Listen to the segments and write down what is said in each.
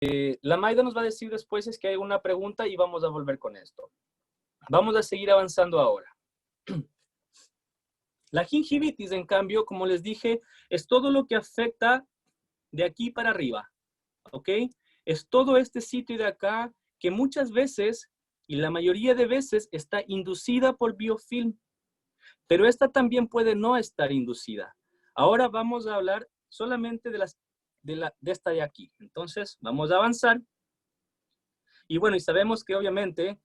La Maida nos va a decir después es que hay una pregunta y vamos a volver con esto. Vamos a seguir avanzando ahora. La gingivitis, en cambio, como les dije, es todo lo que afecta de aquí para arriba, ¿ok? Es todo este sitio de acá que muchas veces, y la mayoría de veces, está inducida por biofilm, pero esta también puede no estar inducida. Ahora vamos a hablar solamente de esta de aquí. Entonces, vamos a avanzar. Y bueno, y sabemos que obviamente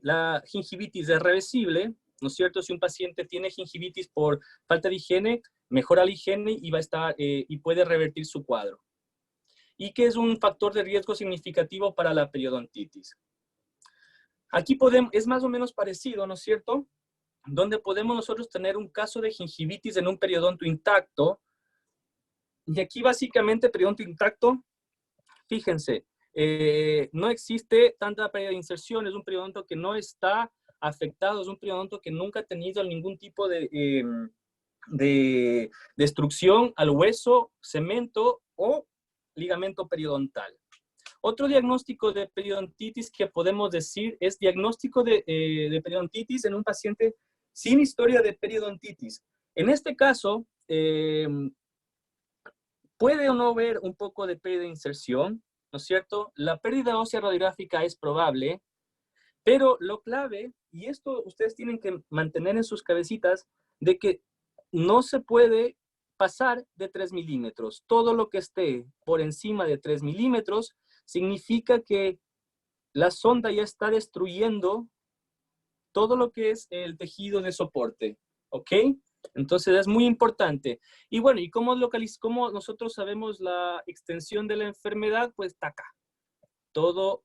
la gingivitis es reversible, ¿no es cierto? Si un paciente tiene gingivitis por falta de higiene, mejora la higiene y va a estar, y puede revertir su cuadro. Y que es un factor de riesgo significativo para la periodontitis. Aquí es más o menos parecido, ¿no es cierto? Donde podemos nosotros tener un caso de gingivitis en un periodonto intacto. Y aquí básicamente periodonto intacto, fíjense, no existe tanta pérdida de inserción, es un periodonto que no está afectado, es un periodonto que nunca ha tenido ningún tipo de destrucción al hueso, cemento o ligamento periodontal. Otro diagnóstico de periodontitis que podemos decir es diagnóstico de periodontitis en un paciente sin historia de periodontitis. En este caso, puede o no ver un poco de pérdida de inserción, ¿no es cierto? La pérdida ósea radiográfica es probable, pero lo clave, y esto ustedes tienen que mantener en sus cabecitas, de que no se puede pasar de 3 milímetros. Todo lo que esté por encima de 3 milímetros significa que la sonda ya está destruyendo todo lo que es el tejido de soporte, ¿ok? Entonces es muy importante. Y bueno, ¿y cómo nosotros sabemos la extensión de la enfermedad? Pues está acá. Todo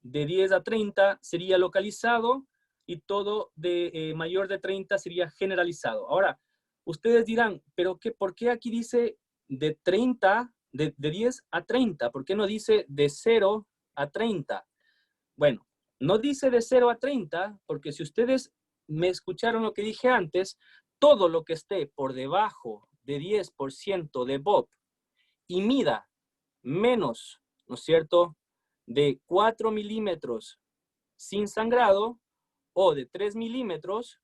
de 10 a 30 sería localizado y todo de mayor de 30 sería generalizado. Ahora, ustedes dirán, ¿pero por qué aquí dice de 30, de 10 a 30? ¿Por qué no dice de 0 a 30? Bueno, no dice de 0 a 30, porque si ustedes me escucharon lo que dije antes, todo lo que esté por debajo de 10% de BOP y mida menos, ¿no es cierto?, de 4 milímetros sin sangrado o de 3 milímetros,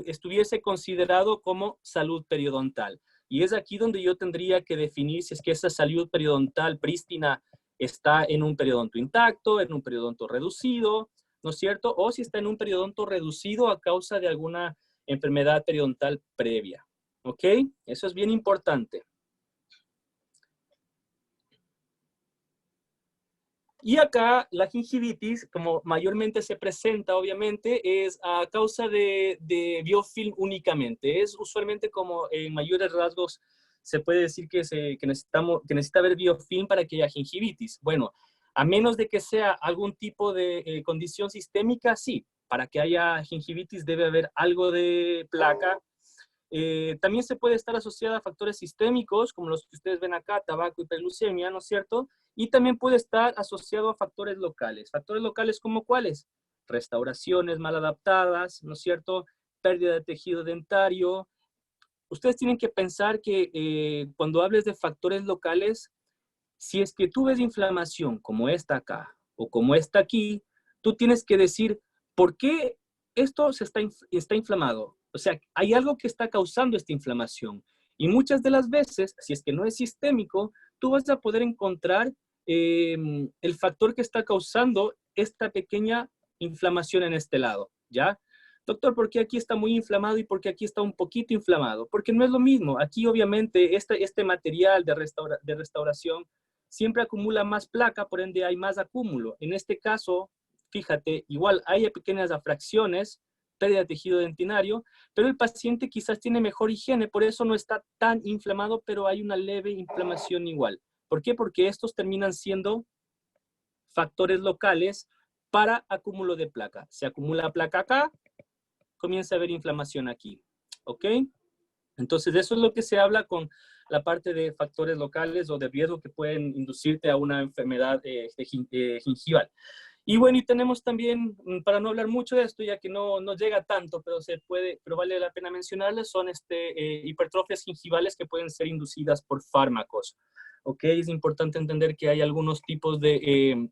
estuviese considerado como salud periodontal. Y es aquí donde yo tendría que definir si es que esa salud periodontal prístina está en un periodonto intacto, en un periodonto reducido, ¿no es cierto? O si está en un periodonto reducido a causa de alguna enfermedad periodontal previa. ¿Ok? Eso es bien importante. Y acá la gingivitis, como mayormente se presenta, obviamente, es a causa de biofilm únicamente. Es usualmente como en mayores rasgos se puede decir que necesita haber biofilm para que haya gingivitis. Bueno, a menos de que sea algún tipo de condición sistémica, sí. Para que haya gingivitis debe haber algo de placa. También se puede estar asociada a factores sistémicos, como los que ustedes ven acá, tabaco, hiperglucemia, ¿no es cierto? Y también puede estar asociado a factores locales. ¿Factores locales como cuáles? Restauraciones mal adaptadas, ¿no es cierto? Pérdida de tejido dentario. Ustedes tienen que pensar que cuando hables de factores locales, si es que tú ves inflamación como esta acá o como esta aquí, tú tienes que decir, ¿por qué esto está inflamado? O sea, hay algo que está causando esta inflamación. Y muchas de las veces, si es que no es sistémico, tú vas a poder encontrar el factor que está causando esta pequeña inflamación en este lado, ¿ya? Doctor, ¿por qué aquí está muy inflamado y por qué aquí está un poquito inflamado? Porque no es lo mismo. Aquí, obviamente, este material de restauración siempre acumula más placa, por ende hay más acúmulo. En este caso, fíjate, igual hay pequeñas afracciones, pérdida de tejido dentinario, pero el paciente quizás tiene mejor higiene, por eso no está tan inflamado, pero hay una leve inflamación igual. ¿Por qué? Porque estos terminan siendo factores locales para acúmulo de placa. Se acumula placa acá, comienza a haber inflamación aquí. ¿Ok? Entonces, eso es lo que se habla con la parte de factores locales o de riesgo que pueden inducirte a una enfermedad gingival. Y bueno, y tenemos también, para no hablar mucho de esto, ya que no llega tanto, pero vale la pena mencionarles, son hipertrofias gingivales que pueden ser inducidas por fármacos. ¿ok? Es importante entender que hay algunos tipos de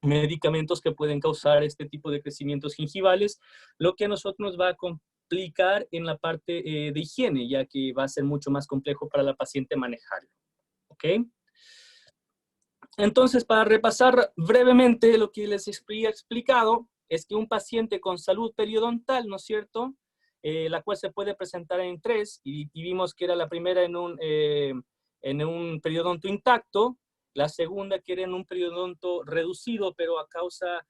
medicamentos que pueden causar este tipo de crecimientos gingivales, lo que a nosotros nos va a complicar en la parte de higiene, ya que va a ser mucho más complejo para la paciente manejarlo, ¿ok? Entonces, para repasar brevemente lo que les he explicado, es que un paciente con salud periodontal, ¿no es cierto?, la cual se puede presentar en tres, y vimos que era la primera en un periodonto intacto, la segunda que era en un periodonto reducido, pero a causa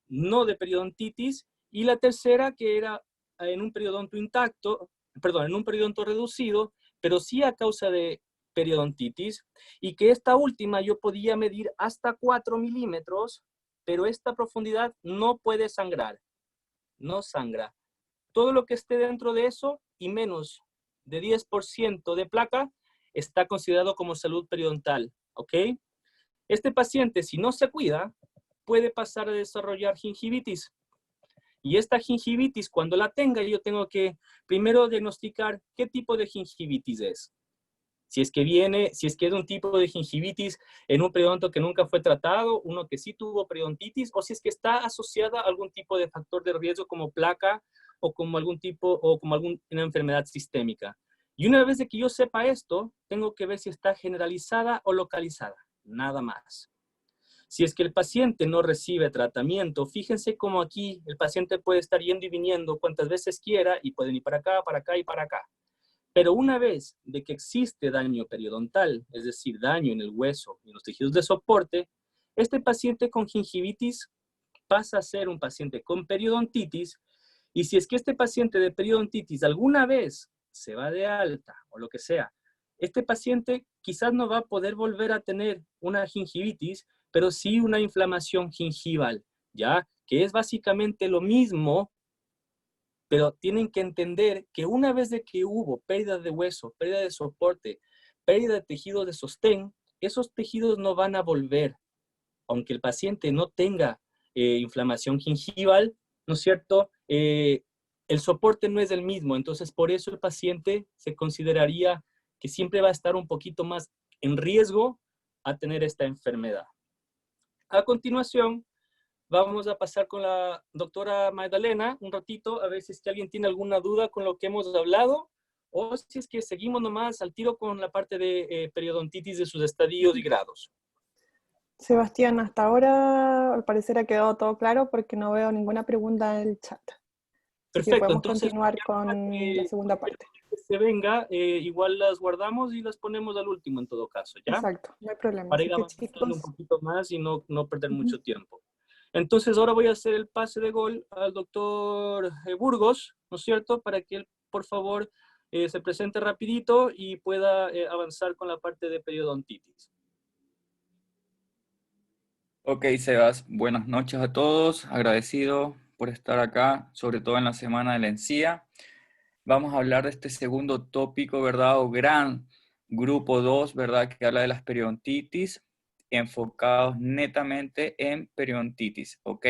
no de periodontitis, y la tercera que era en un periodonto intacto, perdón, en un periodonto reducido, pero sí a causa de periodontitis, y que esta última yo podía medir hasta 4 milímetros, pero esta profundidad no puede sangrar, no sangra. Todo lo que esté dentro de eso y menos de 10% de placa está considerado como salud periodontal, ¿ok? Este paciente, si no se cuida, puede pasar a desarrollar gingivitis. Y esta gingivitis, cuando la tenga, yo tengo que primero diagnosticar qué tipo de gingivitis es. Si es que es de un tipo de gingivitis en un periodonto que nunca fue tratado, uno que sí tuvo periodontitis, o si es que está asociada a algún tipo de factor de riesgo como placa o como alguna enfermedad sistémica. Y una vez de que yo sepa esto, tengo que ver si está generalizada o localizada, nada más. Si es que el paciente no recibe tratamiento, fíjense cómo aquí el paciente puede estar yendo y viniendo cuantas veces quiera y pueden ir para acá y para acá. Pero una vez de que existe daño periodontal, es decir, daño en el hueso y en los tejidos de soporte, este paciente con gingivitis pasa a ser un paciente con periodontitis, y si es que este paciente de periodontitis alguna vez se va de alta o lo que sea, este paciente quizás no va a poder volver a tener una gingivitis, pero sí una inflamación gingival, ¿ya? Que es básicamente lo mismo, pero tienen que entender que una vez de que hubo pérdida de hueso, pérdida de soporte, pérdida de tejidos de sostén, esos tejidos no van a volver, aunque el paciente no tenga inflamación gingival, ¿no es cierto? El soporte no es el mismo, entonces por eso el paciente se consideraría que siempre va a estar un poquito más en riesgo a tener esta enfermedad. A continuación, vamos a pasar con la doctora Magdalena un ratito, a ver si es que alguien tiene alguna duda con lo que hemos hablado, o si es que seguimos nomás al tiro con la parte de periodontitis de sus estadios y grados. Sebastián, hasta ahora al parecer ha quedado todo claro porque no veo ninguna pregunta en el chat. Así que Perfecto, podemos entonces continuar con la segunda parte. que se venga, igual las guardamos y las ponemos al último en todo caso, ¿ya? Exacto, no hay problema. Para Así ir que avanzando un chicos, poquito más y no perder mucho tiempo. Entonces ahora voy a hacer el pase de gol al doctor Burgos, ¿no es cierto? Para que él, por favor, se presente rapidito y pueda avanzar con la parte de periodontitis. Ok, Sebas, buenas noches a todos. Agradecido por estar acá, sobre todo en la semana de la encía. Vamos a hablar de este segundo tópico, ¿verdad? O gran grupo 2, ¿verdad? Que habla de las periodontitis, enfocados netamente en periodontitis, ¿ok?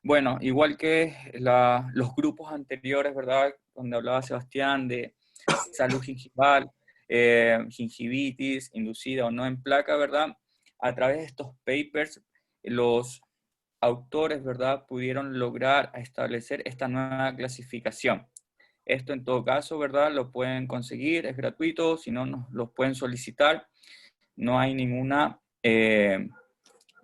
Bueno, igual que los grupos anteriores, ¿verdad? Donde hablaba Sebastián de salud gingival, gingivitis, inducida o no en placa, ¿verdad? A través de estos papers, los autores, ¿verdad?, pudieron lograr establecer esta nueva clasificación. Esto en todo caso, ¿verdad?, lo pueden conseguir, es gratuito, si no, nos los pueden solicitar. No hay ninguna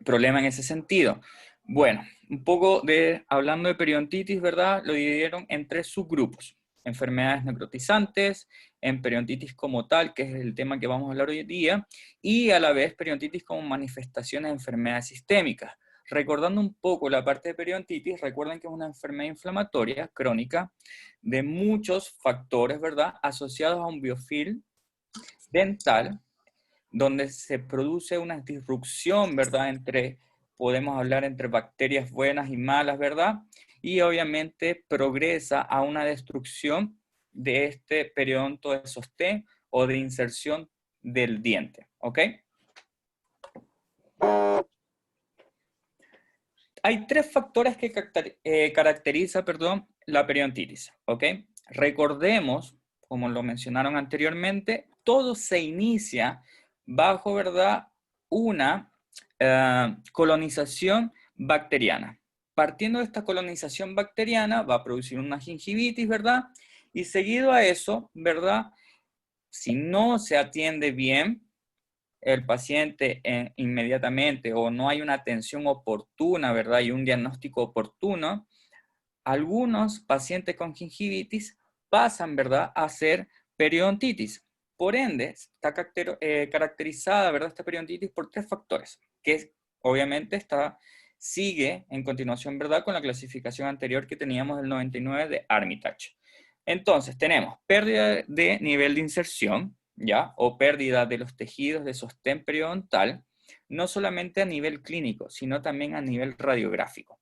problema en ese sentido. Bueno, un poco hablando de periodontitis, ¿verdad?, lo dividieron en 3 subgrupos. Enfermedades necrotizantes, en periodontitis como tal, que es el tema que vamos a hablar hoy en día, y a la vez periodontitis como manifestaciones de enfermedades sistémicas. Recordando un poco la parte de periodontitis, recuerden que es una enfermedad inflamatoria crónica de muchos factores, ¿verdad?, asociados a un biofilm dental, donde se produce una disrupción, ¿verdad?, podemos hablar entre bacterias buenas y malas, ¿verdad?, y obviamente progresa a una destrucción de este periodonto de sostén o de inserción del diente, ¿ok? Hay 3 factores que caracterizan, la periodontitis, ¿ok? Recordemos, como lo mencionaron anteriormente, todo se inicia bajo, ¿verdad?, una colonización bacteriana. Partiendo de esta colonización bacteriana va a producir una gingivitis, ¿verdad? Y seguido a eso, ¿verdad? Si no se atiende bien el paciente inmediatamente o no hay una atención oportuna, ¿verdad? Y un diagnóstico oportuno, algunos pacientes con gingivitis pasan, ¿verdad?, a ser periodontitis. Por ende, está caracterizada, ¿verdad?, esta periodontitis por 3 factores, que obviamente sigue en continuación, ¿verdad?, con la clasificación anterior que teníamos del 99 de Armitage. Entonces, tenemos pérdida de nivel de inserción, ¿ya?, o pérdida de los tejidos de sostén periodontal, no solamente a nivel clínico, sino también a nivel radiográfico.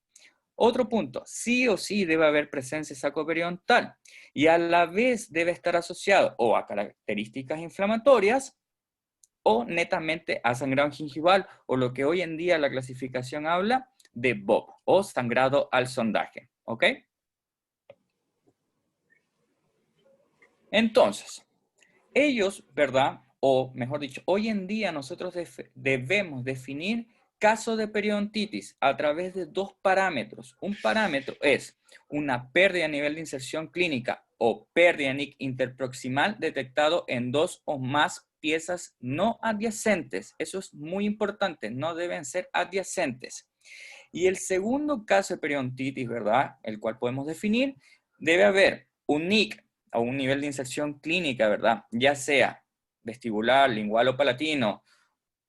Otro punto, sí o sí debe haber presencia sacoperiodontal y a la vez debe estar asociado o a características inflamatorias o netamente a sangrado gingival o lo que hoy en día la clasificación habla de BOP o sangrado al sondaje, ¿ok? Entonces, ellos, ¿verdad? O mejor dicho, hoy en día nosotros debemos definir caso de periodontitis a través de 2 parámetros. Un parámetro es una pérdida a nivel de inserción clínica o pérdida NIC interproximal detectado en 2 o más piezas no adyacentes. Eso es muy importante, no deben ser adyacentes. Y el segundo caso de periodontitis, ¿verdad? El cual podemos definir, debe haber un NIC a un nivel de inserción clínica, ¿verdad? Ya sea vestibular, lingual o palatino,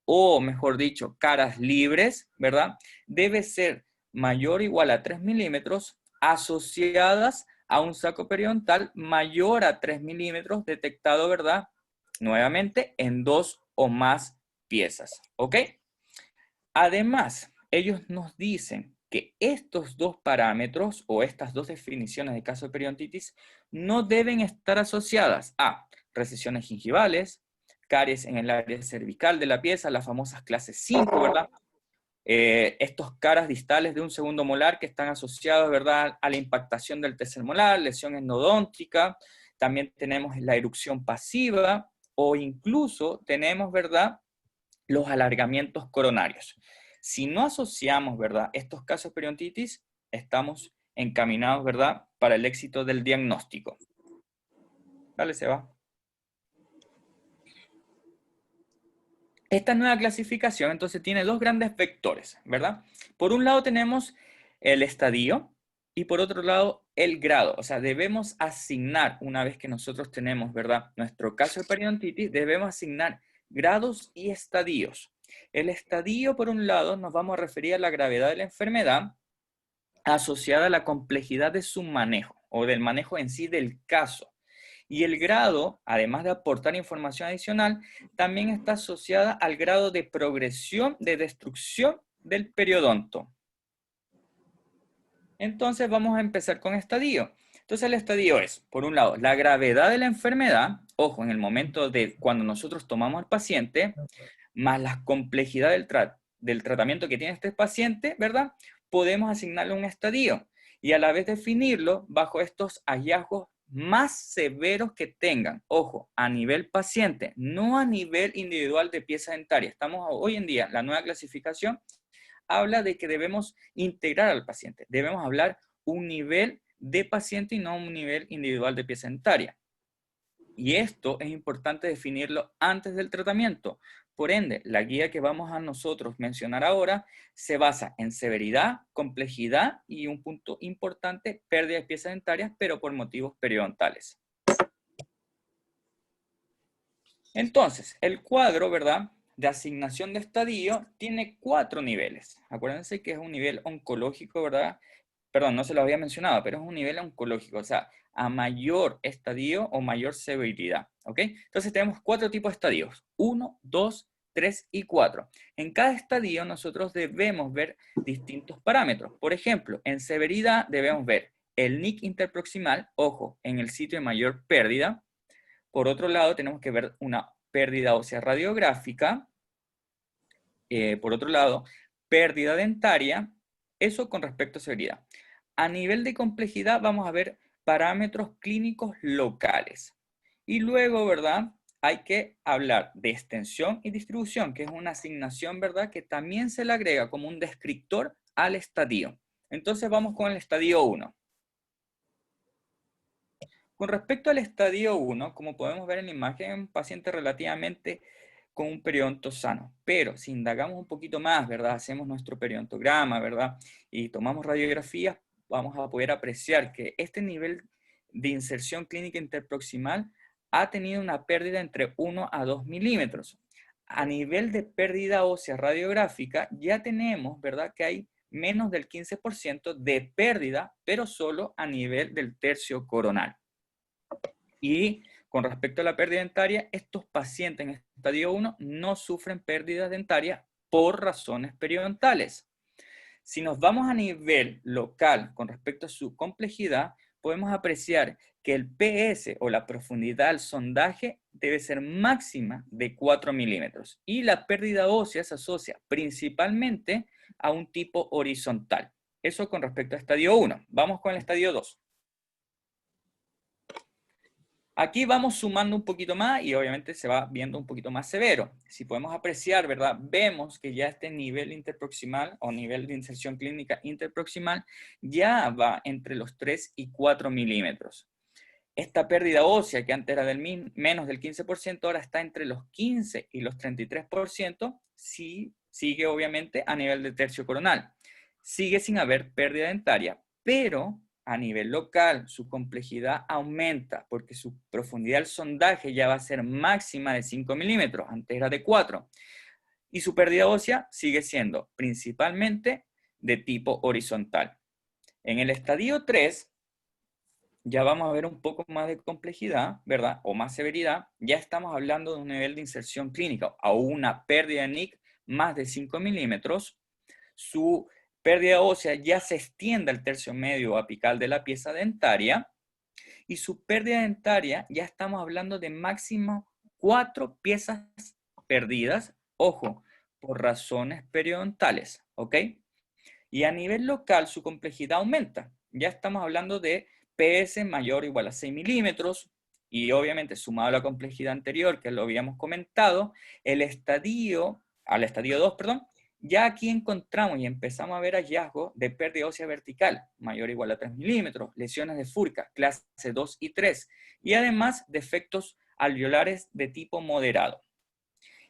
o mejor dicho, caras libres, ¿verdad? Debe ser mayor o igual a 3 milímetros asociadas a un saco periodontal mayor a 3 milímetros detectado, ¿verdad? Nuevamente en 2 o más piezas, ¿ok? Además, ellos nos dicen que estos 2 parámetros o estas 2 definiciones de caso de periodontitis no deben estar asociadas a recesiones gingivales, caries en el área cervical de la pieza, las famosas clases 5, ¿verdad? Estos caras distales de un segundo molar que están asociados, ¿verdad?, a la impactación del tercer molar, lesión endodóntica, también tenemos la erupción pasiva o incluso tenemos, ¿verdad?, los alargamientos coronarios. Si no asociamos, ¿verdad?, estos casos de periodontitis, estamos encaminados, ¿verdad?, para el éxito del diagnóstico. Dale, Seba. Esta nueva clasificación, entonces, tiene 2 grandes vectores, ¿verdad? Por un lado tenemos el estadio y por otro lado el grado. O sea, debemos asignar, una vez que nosotros tenemos, ¿verdad?, nuestro caso de periodontitis, debemos asignar grados y estadios. El estadio, por un lado, nos vamos a referir a la gravedad de la enfermedad asociada a la complejidad de su manejo o del manejo en sí del caso. Y el grado, además de aportar información adicional, también está asociada al grado de progresión de destrucción del periodonto. Entonces vamos a empezar con estadio. Entonces el estadio es, por un lado, la gravedad de la enfermedad, ojo, en el momento de cuando nosotros tomamos al paciente, más la complejidad del tratamiento que tiene este paciente, ¿verdad? Podemos asignarle un estadio y a la vez definirlo bajo estos hallazgos más severos que tengan. Ojo, a nivel paciente, no a nivel individual de pieza dentaria. Estamos hoy en día, la nueva clasificación habla de que debemos integrar al paciente. Debemos hablar un nivel de paciente y no un nivel individual de pieza dentaria. Y esto es importante definirlo antes del tratamiento. Por ende, la guía que vamos a nosotros mencionar ahora se basa en severidad, complejidad y un punto importante, pérdida de piezas dentarias, pero por motivos periodontales. Entonces, el cuadro, ¿verdad?, de asignación de estadio tiene 4 niveles. Acuérdense que es un nivel oncológico, ¿verdad? Perdón, no se lo había mencionado, pero es un nivel oncológico, o sea, a mayor estadio o mayor severidad, ¿ok? Entonces tenemos 4 tipos de estadios, 1, 2, 3 y 4. En cada estadio nosotros debemos ver distintos parámetros. Por ejemplo, en severidad debemos ver el NIC interproximal, ojo, en el sitio de mayor pérdida. Por otro lado, tenemos que ver una pérdida ósea radiográfica. Por otro lado, pérdida dentaria, eso con respecto a severidad. A nivel de complejidad vamos a ver parámetros clínicos locales. Y luego, ¿verdad?, hay que hablar de extensión y distribución, que es una asignación, ¿verdad?, que también se le agrega como un descriptor al estadio. Entonces vamos con el estadio 1. Con respecto al estadio 1, como podemos ver en la imagen, es un paciente relativamente con un periodonto sano. Pero si indagamos un poquito más, ¿verdad?, hacemos nuestro periodontograma, ¿verdad?, y tomamos radiografías, vamos a poder apreciar que este nivel de inserción clínica interproximal ha tenido una pérdida entre 1 a 2 milímetros. A nivel de pérdida ósea radiográfica, ya tenemos, ¿verdad?, que hay menos del 15% de pérdida, pero solo a nivel del tercio coronal. Y con respecto a la pérdida dentaria, estos pacientes en estadio 1 no sufren pérdidas dentarias por razones periodontales. Si nos vamos a nivel local con respecto a su complejidad, podemos apreciar que el PS o la profundidad del sondaje debe ser máxima de 4 milímetros y la pérdida ósea se asocia principalmente a un tipo horizontal. Eso con respecto a estadio 1. Vamos con el estadio 2. Aquí vamos sumando un poquito más y obviamente se va viendo un poquito más severo. Si podemos apreciar, ¿verdad? Vemos que ya este nivel interproximal o nivel de inserción clínica interproximal ya va entre los 3 y 4 milímetros. Esta pérdida ósea, que antes era del menos del 15%, ahora está entre los 15 y los 33%, sí, sigue obviamente a nivel de tercio coronal. Sigue sin haber pérdida dentaria, pero a nivel local su complejidad aumenta porque su profundidad del sondaje ya va a ser máxima de 5 milímetros, antes era de 4. Y su pérdida ósea sigue siendo principalmente de tipo horizontal. En el estadio 3, ya vamos a ver un poco más de complejidad, ¿verdad? O más severidad. Ya estamos hablando de un nivel de inserción clínica o una pérdida de NIC más de 5 milímetros. Su pérdida ósea ya se extiende al tercio medio apical de la pieza dentaria. Y su pérdida dentaria ya estamos hablando de máximo 4 piezas perdidas, ojo, por razones periodontales, ¿ok? Y a nivel local su complejidad aumenta. Ya estamos hablando de PS mayor o igual a 6 milímetros y obviamente sumado a la complejidad anterior que lo habíamos comentado, al estadio 2, perdón, ya aquí encontramos y empezamos a ver hallazgos de pérdida ósea vertical mayor o igual a 3 milímetros, lesiones de Furca, clase 2 y 3, y además defectos alveolares de tipo moderado.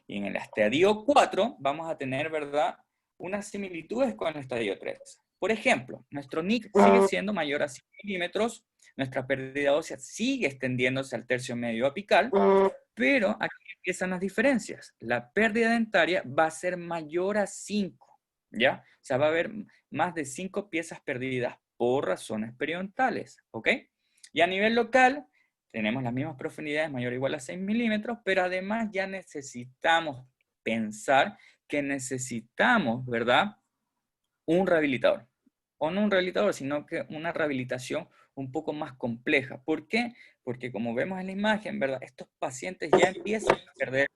Y en el estadio 4 vamos a tener, ¿verdad?, unas similitudes con el estadio 3. Por ejemplo, nuestro NIC sigue siendo mayor a 5 milímetros, nuestra pérdida ósea sigue extendiéndose al tercio medio apical, pero aquí empiezan las diferencias. La pérdida dentaria va a ser mayor a 5, ¿ya? O sea, va a haber más de 5 piezas perdidas por razones periodontales, ¿ok? Y a nivel local, tenemos las mismas profundidades, mayor o igual a 6 milímetros, pero además ya necesitamos pensar que necesitamos, ¿verdad?, un rehabilitador. O no un rehabilitador, sino que una rehabilitación un poco más compleja. ¿Por qué? Porque como vemos en la imagen, ¿verdad?, estos pacientes ya empiezan a perder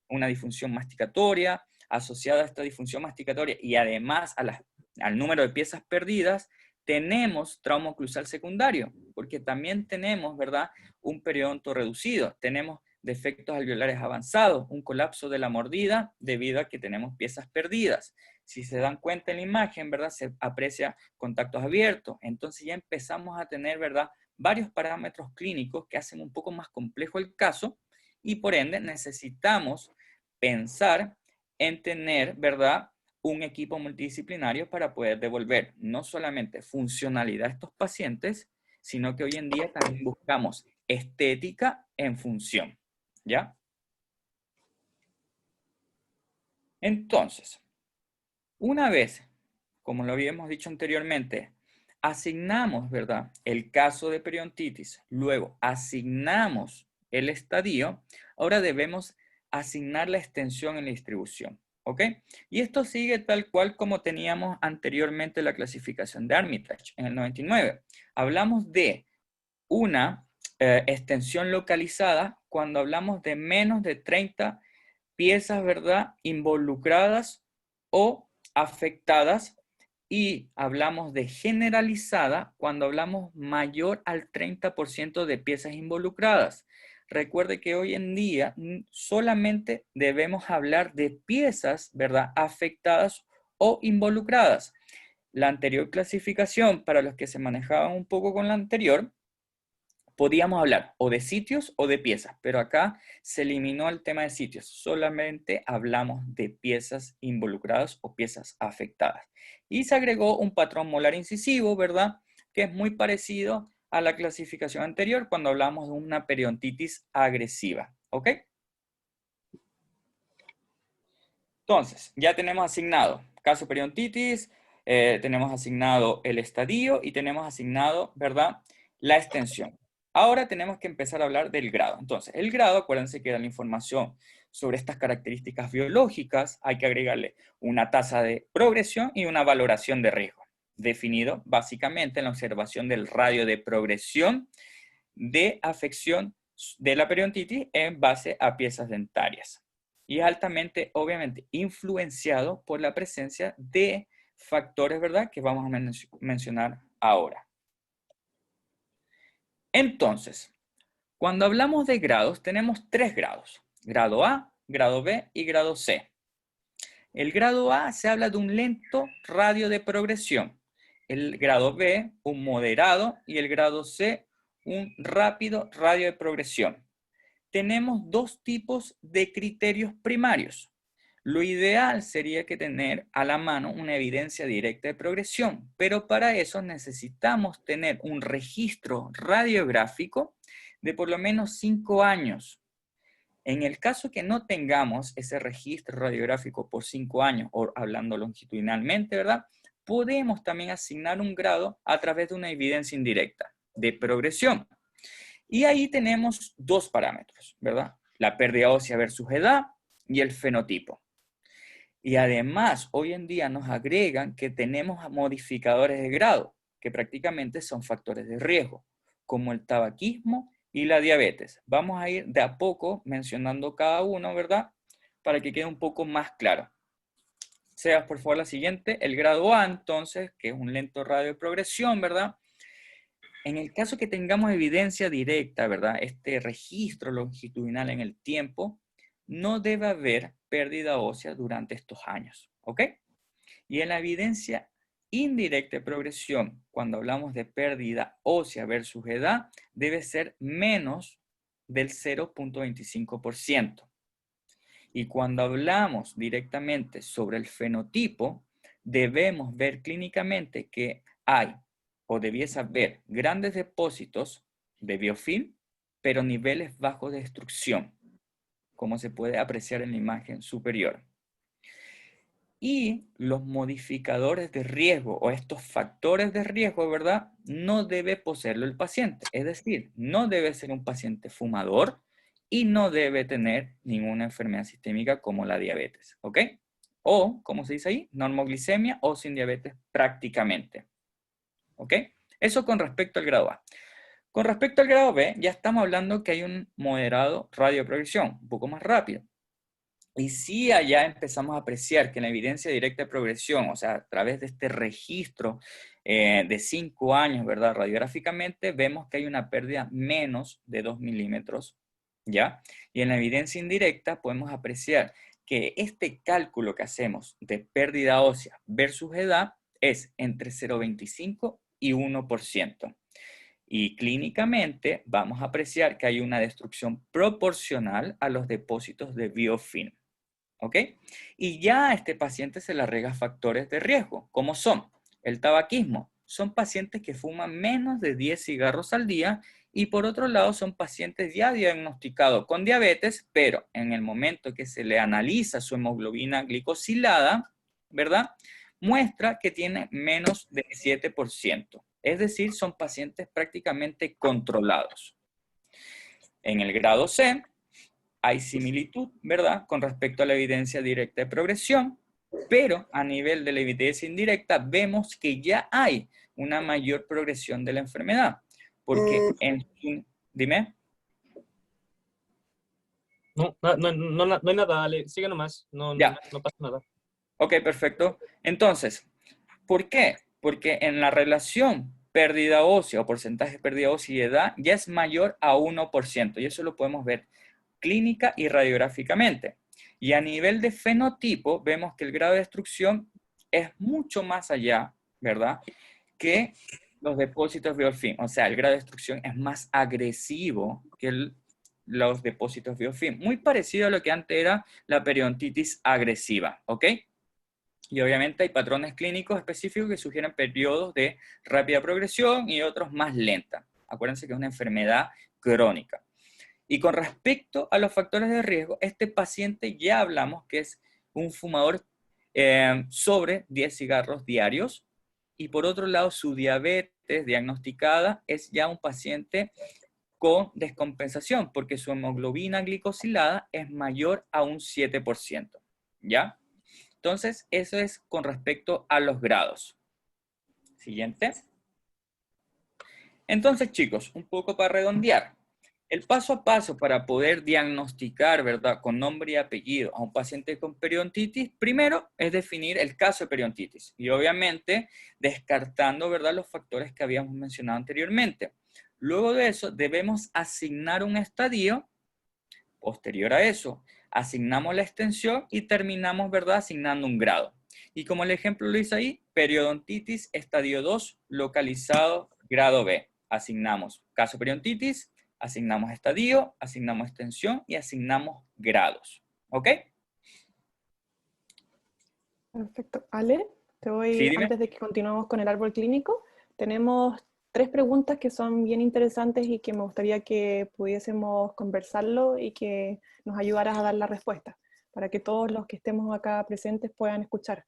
una disfunción masticatoria, asociada a esta disfunción masticatoria y además al número de piezas perdidas, tenemos trauma oclusal secundario, porque también tenemos, ¿verdad?, un periodonto reducido, tenemos defectos alveolares avanzados, un colapso de la mordida debido a que tenemos piezas perdidas. Si se dan cuenta en la imagen, ¿verdad?, se aprecia contactos abiertos. Entonces ya empezamos a tener, ¿verdad?, varios parámetros clínicos que hacen un poco más complejo el caso y por ende necesitamos pensar en tener, ¿verdad?, un equipo multidisciplinario para poder devolver no solamente funcionalidad a estos pacientes, sino que hoy en día también buscamos estética en función, ¿ya? Entonces, una vez, como lo habíamos dicho anteriormente, asignamos, ¿verdad?, el caso de periodontitis, luego asignamos el estadio, ahora debemos asignar la extensión en la distribución, ¿ok? Y esto sigue tal cual como teníamos anteriormente la clasificación de Armitage en el 99. Hablamos de una extensión localizada cuando hablamos de menos de 30 piezas, ¿verdad?, involucradas o afectadas, y hablamos de generalizada cuando hablamos mayor al 30% de piezas involucradas. recuerde que hoy en día solamente debemos hablar de piezas, ¿verdad?, afectadas o involucradas. La anterior clasificación, para los que se manejaban un poco con la anterior, podíamos hablar o de sitios o de piezas, pero acá se eliminó el tema de sitios. Solamente hablamos de piezas involucradas o piezas afectadas. Y se agregó un patrón molar incisivo, ¿verdad?, que es muy parecido a la clasificación anterior cuando hablamos de una periodontitis agresiva. ¿Ok? Entonces, ya tenemos asignado caso periodontitis, tenemos asignado el estadio y tenemos asignado, ¿verdad?, la extensión. Ahora tenemos que empezar a hablar del grado. Entonces, el grado, acuérdense que era la información sobre estas características biológicas. Hay que agregarle una tasa de progresión y una valoración de riesgo, definido básicamente en la observación del radio de progresión de afección de la periodontitis en base a piezas dentarias. Y es altamente, obviamente, influenciado por la presencia de factores, ¿verdad?, que vamos a mencionar ahora. Entonces, cuando hablamos de grados, tenemos 3 grados. Grado A, grado B y grado C. El grado A se habla de un lento radio de progresión. El grado B, un moderado, y el grado C, un rápido radio de progresión. Tenemos 2 tipos de criterios primarios. Lo ideal sería que tener a la mano una evidencia directa de progresión, pero para eso necesitamos tener un registro radiográfico de por lo menos 5 años. En el caso que no tengamos ese registro radiográfico por 5 años, o hablando longitudinalmente, ¿verdad?, podemos también asignar un grado a través de una evidencia indirecta de progresión. Y ahí tenemos 2 parámetros, ¿verdad? La pérdida ósea versus edad y el fenotipo. Y además, hoy en día nos agregan que tenemos modificadores de grado, que prácticamente son factores de riesgo, como el tabaquismo y la diabetes. Vamos a ir de a poco mencionando cada uno, ¿verdad?, para que quede un poco más claro. Sea, por favor, la siguiente. El grado A, entonces, que es un lento radio de progresión, ¿verdad? En el caso que tengamos evidencia directa, ¿verdad?, este registro longitudinal en el tiempo, no debe haber pérdida ósea durante estos años, ¿ok? Y en la evidencia indirecta de progresión, cuando hablamos de pérdida ósea versus edad, debe ser menos del 0.25%. Y cuando hablamos directamente sobre el fenotipo, debemos ver clínicamente que hay o debiese haber grandes depósitos de biofilm, pero niveles bajos de destrucción, como se puede apreciar en la imagen superior. Y los modificadores de riesgo o estos factores de riesgo, ¿verdad?, no debe poseerlo el paciente. Es decir, no debe ser un paciente fumador y no debe tener ninguna enfermedad sistémica como la diabetes, ¿ok? O, como se dice ahí, normoglicemia o sin diabetes prácticamente, ¿ok? Eso con respecto al grado A. Con respecto al grado B, ya estamos hablando que hay un moderado radio de progresión, un poco más rápido. Y sí, allá empezamos a apreciar que en la evidencia directa de progresión, o sea, a través de este registro de 5 años, ¿verdad?, radiográficamente, vemos que hay una pérdida menos de 2 milímetros, ¿ya? Y en la evidencia indirecta podemos apreciar que este cálculo que hacemos de pérdida ósea versus edad es entre 0,25 y 1%. Y clínicamente vamos a apreciar que hay una destrucción proporcional a los depósitos de biofilm. ¿Ok? Y ya a este paciente se le agrega factores de riesgo, como son el tabaquismo. Son pacientes que fuman menos de 10 cigarros al día y por otro lado son pacientes ya diagnosticados con diabetes, pero en el momento que se le analiza su hemoglobina glicosilada, ¿verdad?, muestra que tiene menos del 7%. Es decir, son pacientes prácticamente controlados. En el grado C, hay similitud, ¿verdad?, con respecto a la evidencia directa de progresión, pero a nivel de la evidencia indirecta vemos que ya hay una mayor progresión de la enfermedad. Porque Dime. No hay nada, dale, sigue nomás, no pasa nada. Ok, perfecto. Entonces, ¿por qué? Porque en la relación pérdida ósea o porcentaje de pérdida ósea y edad ya es mayor a 1%, y eso lo podemos ver clínica y radiográficamente. Y a nivel de fenotipo, vemos que el grado de destrucción es mucho más allá, ¿verdad?, que los depósitos biofilm. O sea, el grado de destrucción es más agresivo que los depósitos biofilm. Muy parecido a lo que antes era la periodontitis agresiva, ¿ok? Y obviamente hay patrones clínicos específicos que sugieren periodos de rápida progresión y otros más lenta. Acuérdense que es una enfermedad crónica. Y con respecto a los factores de riesgo, este paciente ya hablamos que es un fumador sobre 10 cigarros diarios. Y por otro lado, su diabetes diagnosticada es ya un paciente con descompensación, porque su hemoglobina glicosilada es mayor a un 7%. ¿Ya? Entonces, eso es con respecto a los grados. Siguiente. Entonces, chicos, un poco para redondear. El paso a paso para poder diagnosticar, ¿verdad?, con nombre y apellido a un paciente con periodontitis, primero es definir el caso de periodontitis y obviamente descartando, ¿verdad?, los factores que habíamos mencionado anteriormente. Luego de eso debemos asignar un estadio. Posterior a eso, asignamos la extensión y terminamos, ¿verdad?, asignando un grado. Y como el ejemplo lo hice ahí, periodontitis estadio 2, localizado grado B. Asignamos caso periodontitis, asignamos estadio, asignamos extensión y asignamos grados. ¿Ok? Perfecto. Ale, Sí, dime. antes de que continuemos con el árbol clínico, tenemos 3 preguntas que son bien interesantes y que me gustaría que pudiésemos conversarlo y que nos ayudaras a dar la respuesta, para que todos los que estemos acá presentes puedan escuchar.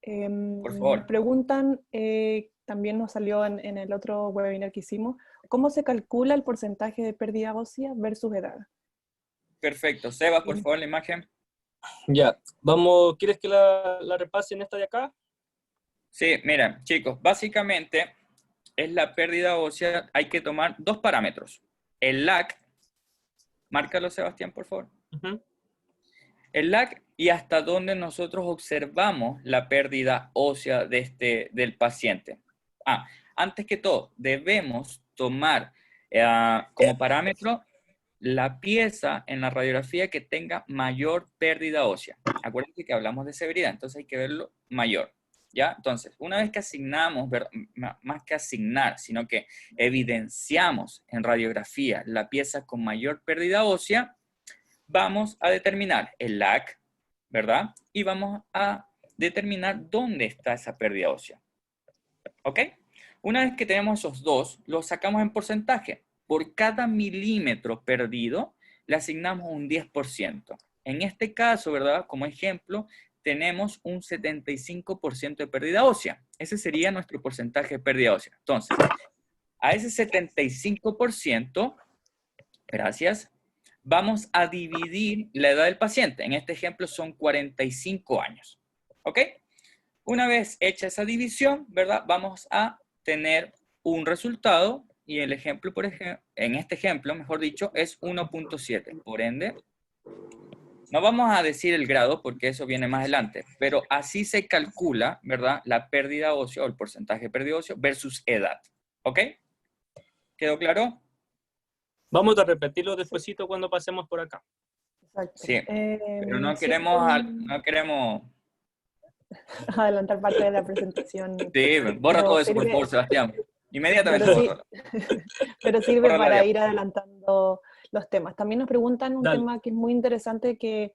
Por Nos favor. preguntan, también nos salió en el otro webinar que hicimos, ¿cómo se calcula el porcentaje de pérdida ósea versus edad? Perfecto. Sebas, por favor, la imagen. Ya, vamos, ¿quieres que la repase en esta de acá? Sí, miren, chicos, básicamente es la pérdida ósea. Hay que tomar 2 parámetros. El LAC, márcalo, Sebastián, por favor. El LAC y hasta dónde nosotros observamos la pérdida ósea del paciente. Antes que todo, debemos tomar como parámetro la pieza en la radiografía que tenga mayor pérdida ósea. Acuérdense que hablamos de severidad, entonces hay que verlo mayor. ¿Ya? Entonces, una vez que asignamos, más que asignar, sino que evidenciamos en radiografía la pieza con mayor pérdida ósea, vamos a determinar el LAC, ¿verdad? Y vamos a determinar dónde está esa pérdida ósea. ¿Ok? Una vez que tenemos esos dos, los sacamos en porcentaje. Por cada milímetro perdido, le asignamos un 10%. En este caso, ¿verdad? Como ejemplo, tenemos un 75% de pérdida ósea. Ese sería nuestro porcentaje de pérdida ósea. Entonces, a ese 75%, gracias, vamos a dividir la edad del paciente. En este ejemplo son 45 años. ¿Ok? Una vez hecha esa división, ¿verdad? Vamos a tener un resultado y el ejemplo, en este ejemplo, mejor dicho, es 1.7. Por ende, no vamos a decir el grado porque eso viene más adelante, pero así se calcula, ¿verdad?, la pérdida ósea o el porcentaje de pérdida ósea versus edad. ¿Ok? ¿Quedó claro? Vamos a repetirlo despuesito cuando pasemos por acá. Exacto. Sí, pero no Sí, queremos... adelantar parte de la presentación. Sí, borra Pero todo eso, por sirve, favor, Sebastián. Inmediatamente pero, sí, borra. pero sirve Borra la para diapositiva. ir adelantando los temas. También nos preguntan un Dale. tema que es muy interesante que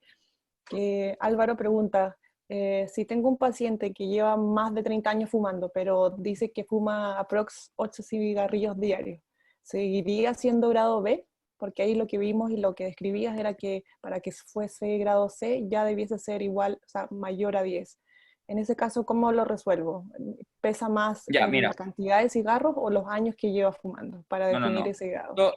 Álvaro pregunta, si tengo un paciente que lleva más de 30 años fumando, pero dice que fuma aprox 8 cigarrillos diarios, ¿seguiría siendo grado B? Porque ahí lo que vimos y lo que describías era que para que fuese grado C ya debiese ser igual, o sea, mayor a 10. En ese caso, ¿cómo lo resuelvo? ¿Pesa más Ya, mira. la cantidad de cigarros o los años que lleva fumando para definir No. ese grado?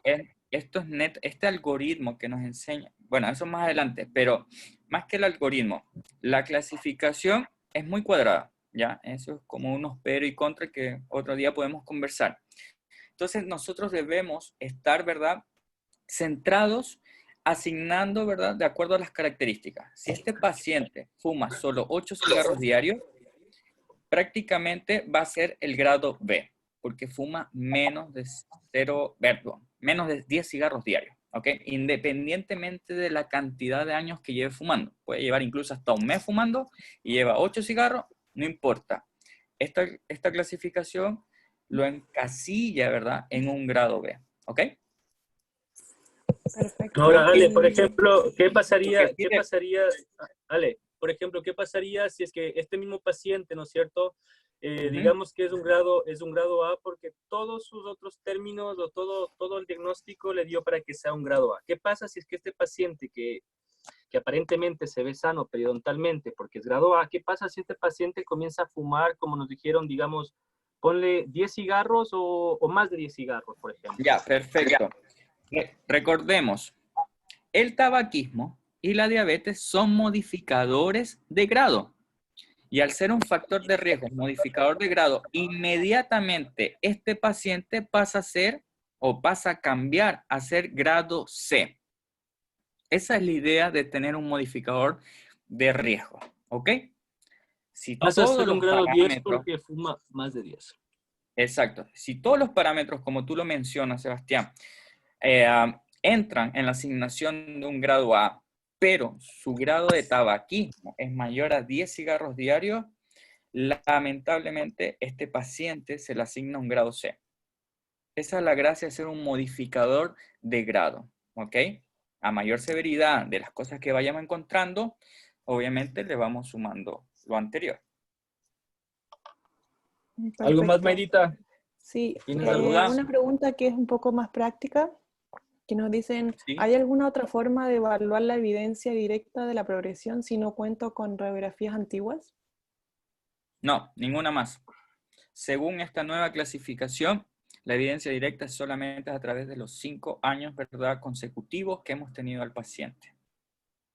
Esto es este algoritmo que nos enseña, bueno, eso más adelante, pero más que el algoritmo, la clasificación es muy cuadrada, ¿ya? Eso es como unos pero y contra que otro día podemos conversar. Entonces, nosotros debemos estar, ¿verdad?, centrados, asignando, ¿verdad?, de acuerdo a las características. Si este paciente fuma solo 8 cigarros diarios, prácticamente va a ser el grado B. porque fuma menos de menos de 10 cigarros diarios, ¿ok? Independientemente de la cantidad de años que lleve fumando. Puede llevar incluso hasta un mes fumando y lleva 8 cigarros, no importa. Esta clasificación lo encasilla, ¿verdad?, en un grado B, ¿ok? Perfecto. Ahora, Ale, por Y ejemplo, Porque Ale, por ejemplo, qué pasaría si es que este mismo paciente, ¿no es cierto? Ujú. Digamos que es un grado A porque todos sus otros términos o todo el diagnóstico le dio para que sea un grado A. ¿Qué pasa si es que este paciente que aparentemente se ve sano periodontalmente porque es grado A, qué pasa si este paciente comienza a fumar, como nos dijeron, digamos, ponle 10 cigarros o más de 10 cigarros, por ejemplo? Ya, perfecto. Recordemos, el tabaquismo y la diabetes son modificadores de grado. Y al ser un factor de riesgo, modificador de grado, inmediatamente este paciente pasa a ser o pasa a cambiar a ser grado C. Esa es la idea de tener un modificador de riesgo, ¿ok? Si Pasa a todos ser un los grado 10 parámetros, porque fuma más de 10. exacto, si todos los parámetros, como tú lo mencionas, Sebastián, entran en la asignación de un grado A, pero su grado de tabaquismo es mayor a 10 cigarros diarios, lamentablemente este paciente se le asigna un grado C. Esa es la gracia de ser un modificador de grado, ¿ok? A mayor severidad de las cosas que vayamos encontrando, obviamente le vamos sumando lo anterior. ¿Algo más, perfecto. Mayrita? Sí, ¿Tienes alguna? una pregunta que es un poco más práctica, que nos dicen, ¿Sí? ¿hay alguna otra forma de evaluar la evidencia directa de la progresión si no cuento con radiografías antiguas? No, ninguna más. Según esta nueva clasificación, la evidencia directa es solamente a través de los 5 años, ¿verdad?, consecutivos que hemos tenido al paciente.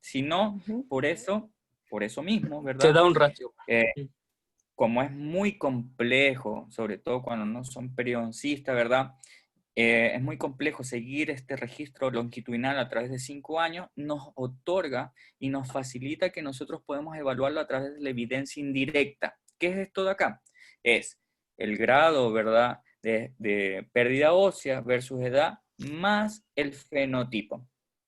Si no, Ujú. por eso mismo, Se ¿verdad? da un ratio. Como es muy complejo, sobre todo cuando no son periodoncistas, ¿verdad? Es muy complejo seguir este registro longitudinal a través de 5 años, nos otorga y nos facilita que nosotros podemos evaluarlo a través de la evidencia indirecta. ¿Qué es esto de acá? Es el grado, ¿verdad?, de pérdida ósea versus edad más el fenotipo.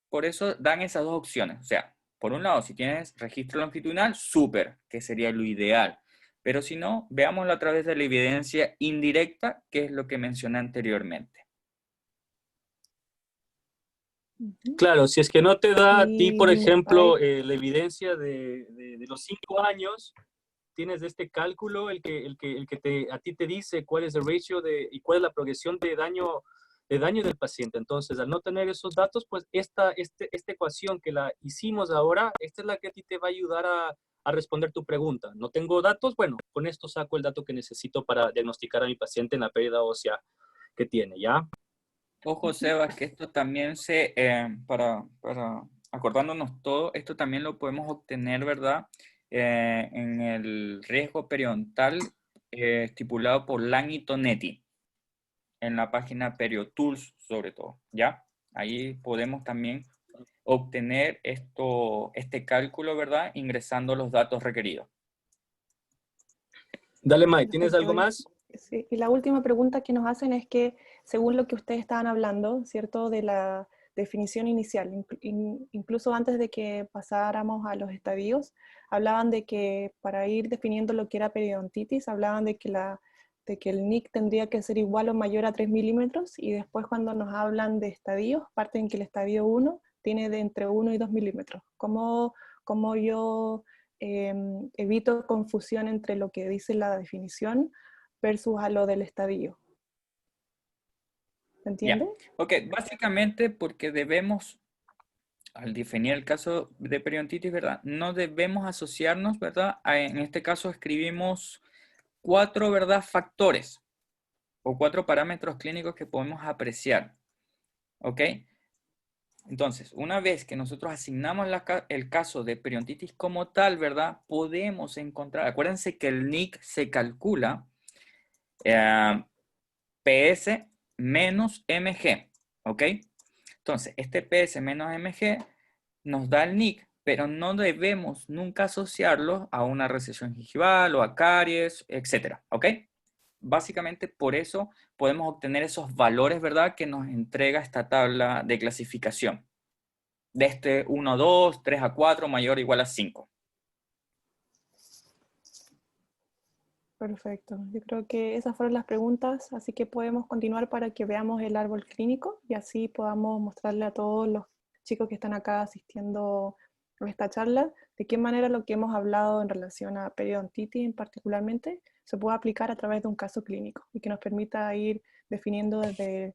Por eso dan esas dos opciones. O sea, por un lado, si tienes registro longitudinal, súper, que sería lo ideal. Pero si no, veámoslo a través de la evidencia indirecta, que es lo que mencioné anteriormente. Ujú. Claro, si es que no te da a ti, por Y ejemplo, la evidencia de los 5 años, tienes este cálculo, a ti te dice cuál es el ratio y cuál es la progresión de daño del paciente. Entonces, al no tener esos datos, pues esta ecuación que la hicimos ahora, esta es la que a ti te va a ayudar a responder tu pregunta. No tengo datos, bueno, con esto saco el dato que necesito para diagnosticar a mi paciente en la pérdida ósea que tiene, ¿ya? Ojo, Sebas, que esto también para acordándonos todo, esto también lo podemos obtener, ¿verdad? En el riesgo periodontal estipulado por Lang y Tonetti, en la página PerioTools, sobre todo, ¿ya? Ahí podemos también obtener este cálculo, ¿verdad? Ingresando los datos requeridos. Dale, Mike, ¿tienes perfecto. algo más? Sí, y la última pregunta que nos hacen es que, según lo que ustedes estaban hablando, ¿cierto? De la definición inicial, incluso antes de que pasáramos a los estadios, hablaban de que para ir definiendo lo que era periodontitis, hablaban de que el NIC tendría que ser igual o mayor a 3 milímetros, y después cuando nos hablan de estadios, parten que el estadio 1 tiene de entre 1 y 2 milímetros. ¿Cómo yo evito confusión entre lo que dice la definición versus a lo del estadio? ¿Se entiende? Ya, ok, básicamente porque debemos, al definir el caso de periodontitis, ¿verdad? No debemos asociarnos, ¿verdad? En este caso escribimos 4, ¿verdad?, factores o 4 parámetros clínicos que podemos apreciar, ¿ok? Entonces, una vez que nosotros asignamos el caso de periodontitis como tal, ¿verdad? Podemos encontrar, acuérdense que el NIC se calcula PS menos MG, ¿ok? Entonces, este PS menos MG nos da el NIC, pero no debemos nunca asociarlo a una recesión gingival o a caries, etcétera, ¿ok? básicamente por eso podemos obtener esos valores, ¿verdad?, que nos entrega esta tabla de clasificación. De este 1 a 2, 3 a 4, mayor o igual a 5. Perfecto. Yo creo que esas fueron las preguntas, así que podemos continuar para que veamos el árbol clínico y así podamos mostrarle a todos los chicos que están acá asistiendo a esta charla de qué manera lo que hemos hablado en relación a periodontitis particularmente se puede aplicar a través de un caso clínico y que nos permita ir definiendo desde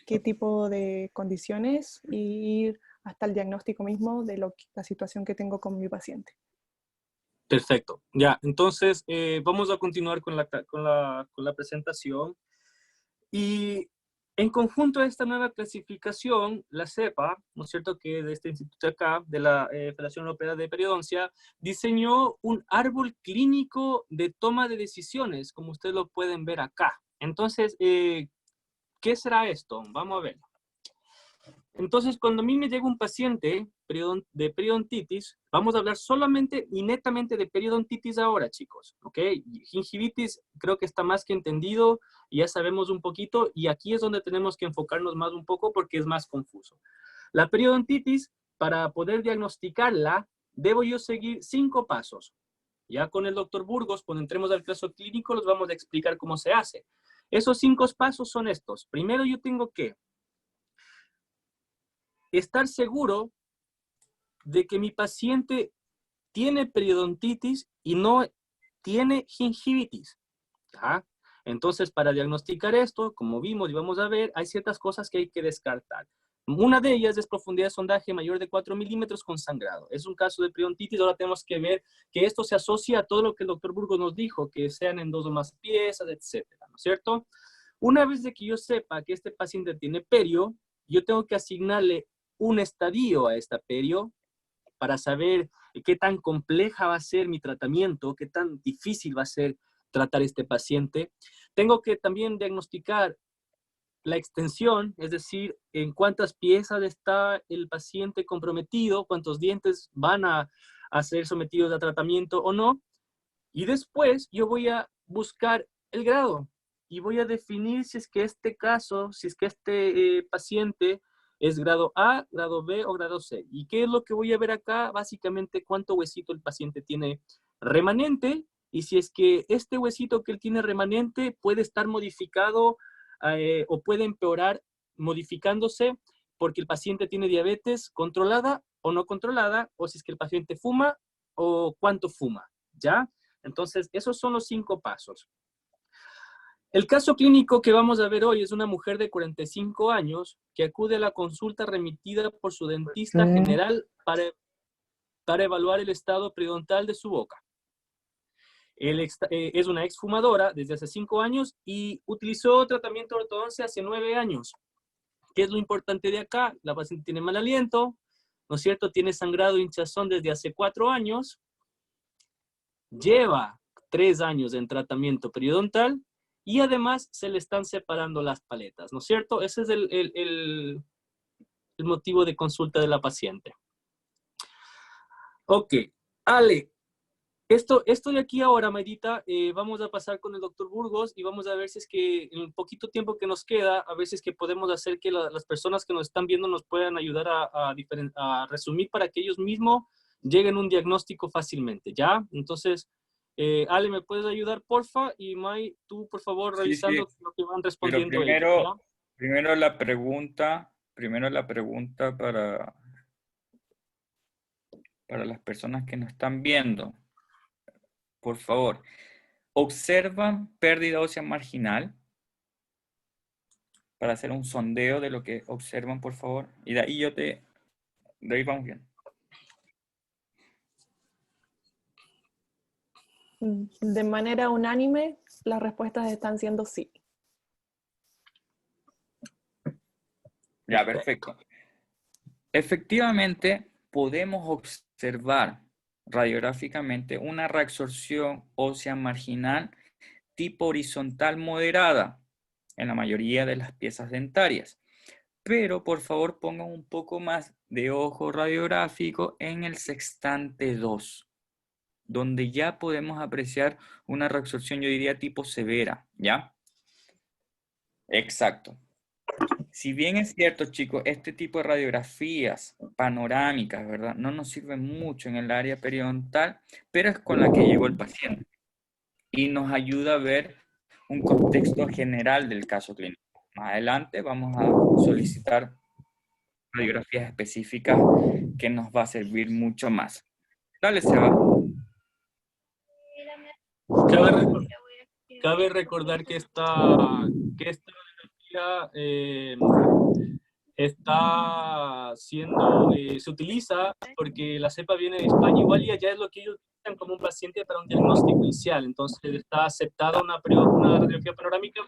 qué tipo de condiciones y ir hasta el diagnóstico mismo de la situación que tengo con mi paciente. Perfecto. Ya, entonces vamos a continuar con la presentación. Y en conjunto a esta nueva clasificación, la CEPA, ¿no es cierto?, que de este instituto acá, de la Federación Europea de Periodoncia, diseñó un árbol clínico de toma de decisiones, como ustedes lo pueden ver acá. Entonces, ¿qué será esto? Vamos a ver. Entonces, cuando a mí me llega un paciente de periodontitis, vamos a hablar solamente y netamente de periodontitis ahora, chicos, ¿ok? Gingivitis creo que está más que entendido, y ya sabemos un poquito, y aquí es donde tenemos que enfocarnos más un poco porque es más confuso. La periodontitis, para poder diagnosticarla, debo yo seguir 5 pasos. Ya con el doctor Burgos, cuando entremos al caso clínico, los vamos a explicar cómo se hace. Esos 5 pasos son estos. Primero yo tengo que estar seguro de que mi paciente tiene periodontitis y no tiene gingivitis. ¿Ya? Entonces, para diagnosticar esto, como vimos y vamos a ver, hay ciertas cosas que hay que descartar. Una de ellas es profundidad de sondaje mayor de 4 milímetros con sangrado. Es un caso de periodontitis. Ahora tenemos que ver que esto se asocia a todo lo que el doctor Burgos nos dijo, que sean en 2 o más piezas, etcétera, ¿no es cierto? Una vez de que yo sepa que este paciente tiene perio, yo tengo que asignarle un estadio a esta perio para saber qué tan compleja va a ser mi tratamiento, qué tan difícil va a ser tratar este paciente. Tengo que también diagnosticar la extensión, es decir, en cuántas piezas está el paciente comprometido, cuántos dientes van a ser sometidos a tratamiento o no. Y después yo voy a buscar el grado y voy a definir si es que este caso, si es que este paciente es grado A, grado B o grado C. ¿Y qué es lo que voy a ver acá? Básicamente cuánto huesito el paciente tiene remanente, y si es que este huesito que él tiene remanente puede estar modificado o puede empeorar modificándose porque el paciente tiene diabetes controlada o no controlada, o si es que el paciente fuma o cuánto fuma, ¿ya? Entonces, esos son los 5 pasos. El caso clínico que vamos a ver hoy es una mujer de 45 años que acude a la consulta remitida por su dentista general para evaluar el estado periodontal de su boca. Es una exfumadora desde hace 5 años y utilizó tratamiento de ortodoncia hace 9 años. ¿Qué es lo importante de acá? La paciente tiene mal aliento, ¿no es cierto? Tiene sangrado e hinchazón desde hace 4 años. Lleva 3 años en tratamiento periodontal y además se le están separando las paletas, ¿no es cierto? Ese es el motivo de consulta de la paciente. Ok, Ale, esto de aquí ahora, Mayrita, vamos a pasar con el doctor Burgos y vamos a ver si es que en el poquito tiempo que nos queda, a ver si es que podemos hacer que las personas que nos están viendo nos puedan ayudar a resumir para que ellos mismos lleguen a un diagnóstico fácilmente, ¿ya? Entonces, Ale, ¿me puedes ayudar, porfa? Y May, tú, por favor, revisando Sí. lo que van Pero respondiendo ellos, ¿ya? primero la pregunta para las personas que nos están viendo. Por favor, ¿observan pérdida ósea marginal? Para hacer un sondeo de lo que observan, por favor. Y de ahí de ahí vamos bien. De manera unánime, las respuestas están siendo sí. Ya, perfecto. Efectivamente, podemos observar radiográficamente una reabsorción ósea marginal tipo horizontal moderada en la mayoría de las piezas dentarias. Pero por favor pongan un poco más de ojo radiográfico en el sextante 2. donde ya podemos apreciar una reabsorción, yo diría, tipo severa, ¿ya? Exacto. Si bien es cierto, chicos, este tipo de radiografías panorámicas, ¿verdad? No nos sirven mucho en el área periodontal, pero es con la que llegó el paciente y nos ayuda a ver un contexto general del caso clínico. Más adelante vamos a solicitar radiografías específicas que nos va a servir mucho más. Dale, Seba. Cabe, cabe recordar que esta radiografía está siendo, se utiliza porque la cepa viene de España igual y allá es lo que ellos utilizan como un paciente para un diagnóstico inicial. Entonces está aceptada una radiografía panorámica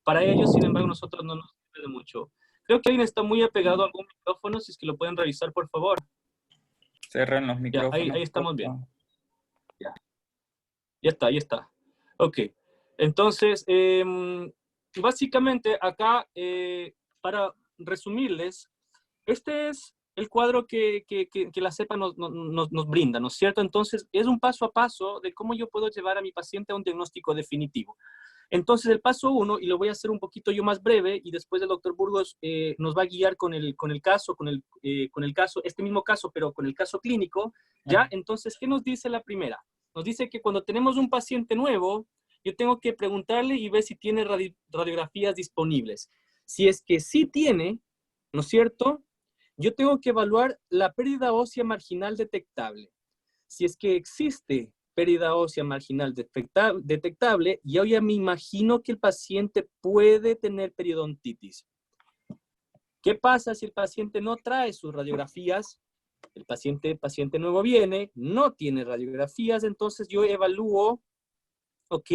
para ellos, sin embargo nosotros no nos sirve de mucho. Creo que alguien está muy apegado a algún micrófono, si es que lo pueden revisar, por favor. Cerren los Ya, ahí micrófonos. estamos bien. Ya, ya está. Ok. Entonces, básicamente acá, para resumirles, este es el cuadro que la cepa nos brinda, ¿no es cierto? Entonces, es un paso a paso de cómo yo puedo llevar a mi paciente a un diagnóstico definitivo. Entonces, el paso 1, y lo voy a hacer un poquito yo más breve, y después el doctor Burgos nos va a guiar con el caso, con el caso, este mismo caso, pero con el caso clínico, ¿ya? Entonces, ¿qué nos dice la primera? Nos dice que cuando tenemos un paciente nuevo, yo tengo que preguntarle y ver si tiene radiografías disponibles. Si es que sí tiene, ¿no es cierto? Yo tengo que evaluar la pérdida ósea marginal detectable. Si es que existe pérdida ósea marginal detectable, yo ya me imagino que el paciente puede tener periodontitis. ¿Qué pasa si el paciente no trae sus radiografías? El paciente nuevo viene, no tiene radiografías, entonces yo evalúo, ¿ok?